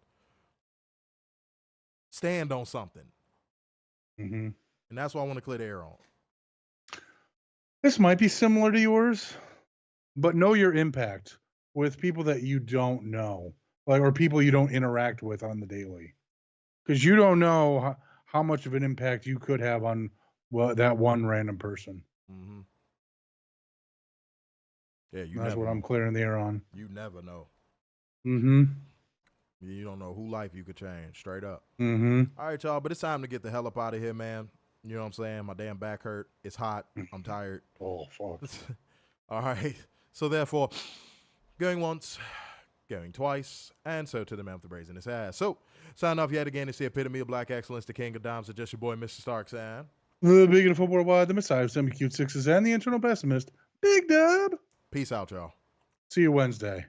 Stand on something. Mm-hmm. And that's what I want to clear the air on. This might be similar to yours, but know your impact with people that you don't know, or people you don't interact with on the daily. Because you don't know how much of an impact you could have on that one random person. Mm-hmm. Yeah, that's what I'm clearing the air on. You never know. Mm-hmm. You don't know who life you could change, straight up. Mm-hmm. All right, y'all, but it's time to get the hell up out of here, man. You know what I'm saying? My damn back hurt. It's hot. I'm tired. Oh, fuck. All right. So therefore, going once, going twice, and so to the man with the brazen in his ass. So, sign off yet again. It's the epitome of black excellence, the king of dimes, and just your boy, Mr. Starks, and the big of football wide, the Messiah of semi-cute sixes, and the internal pessimist, Big Dub. Peace out, y'all. See you Wednesday.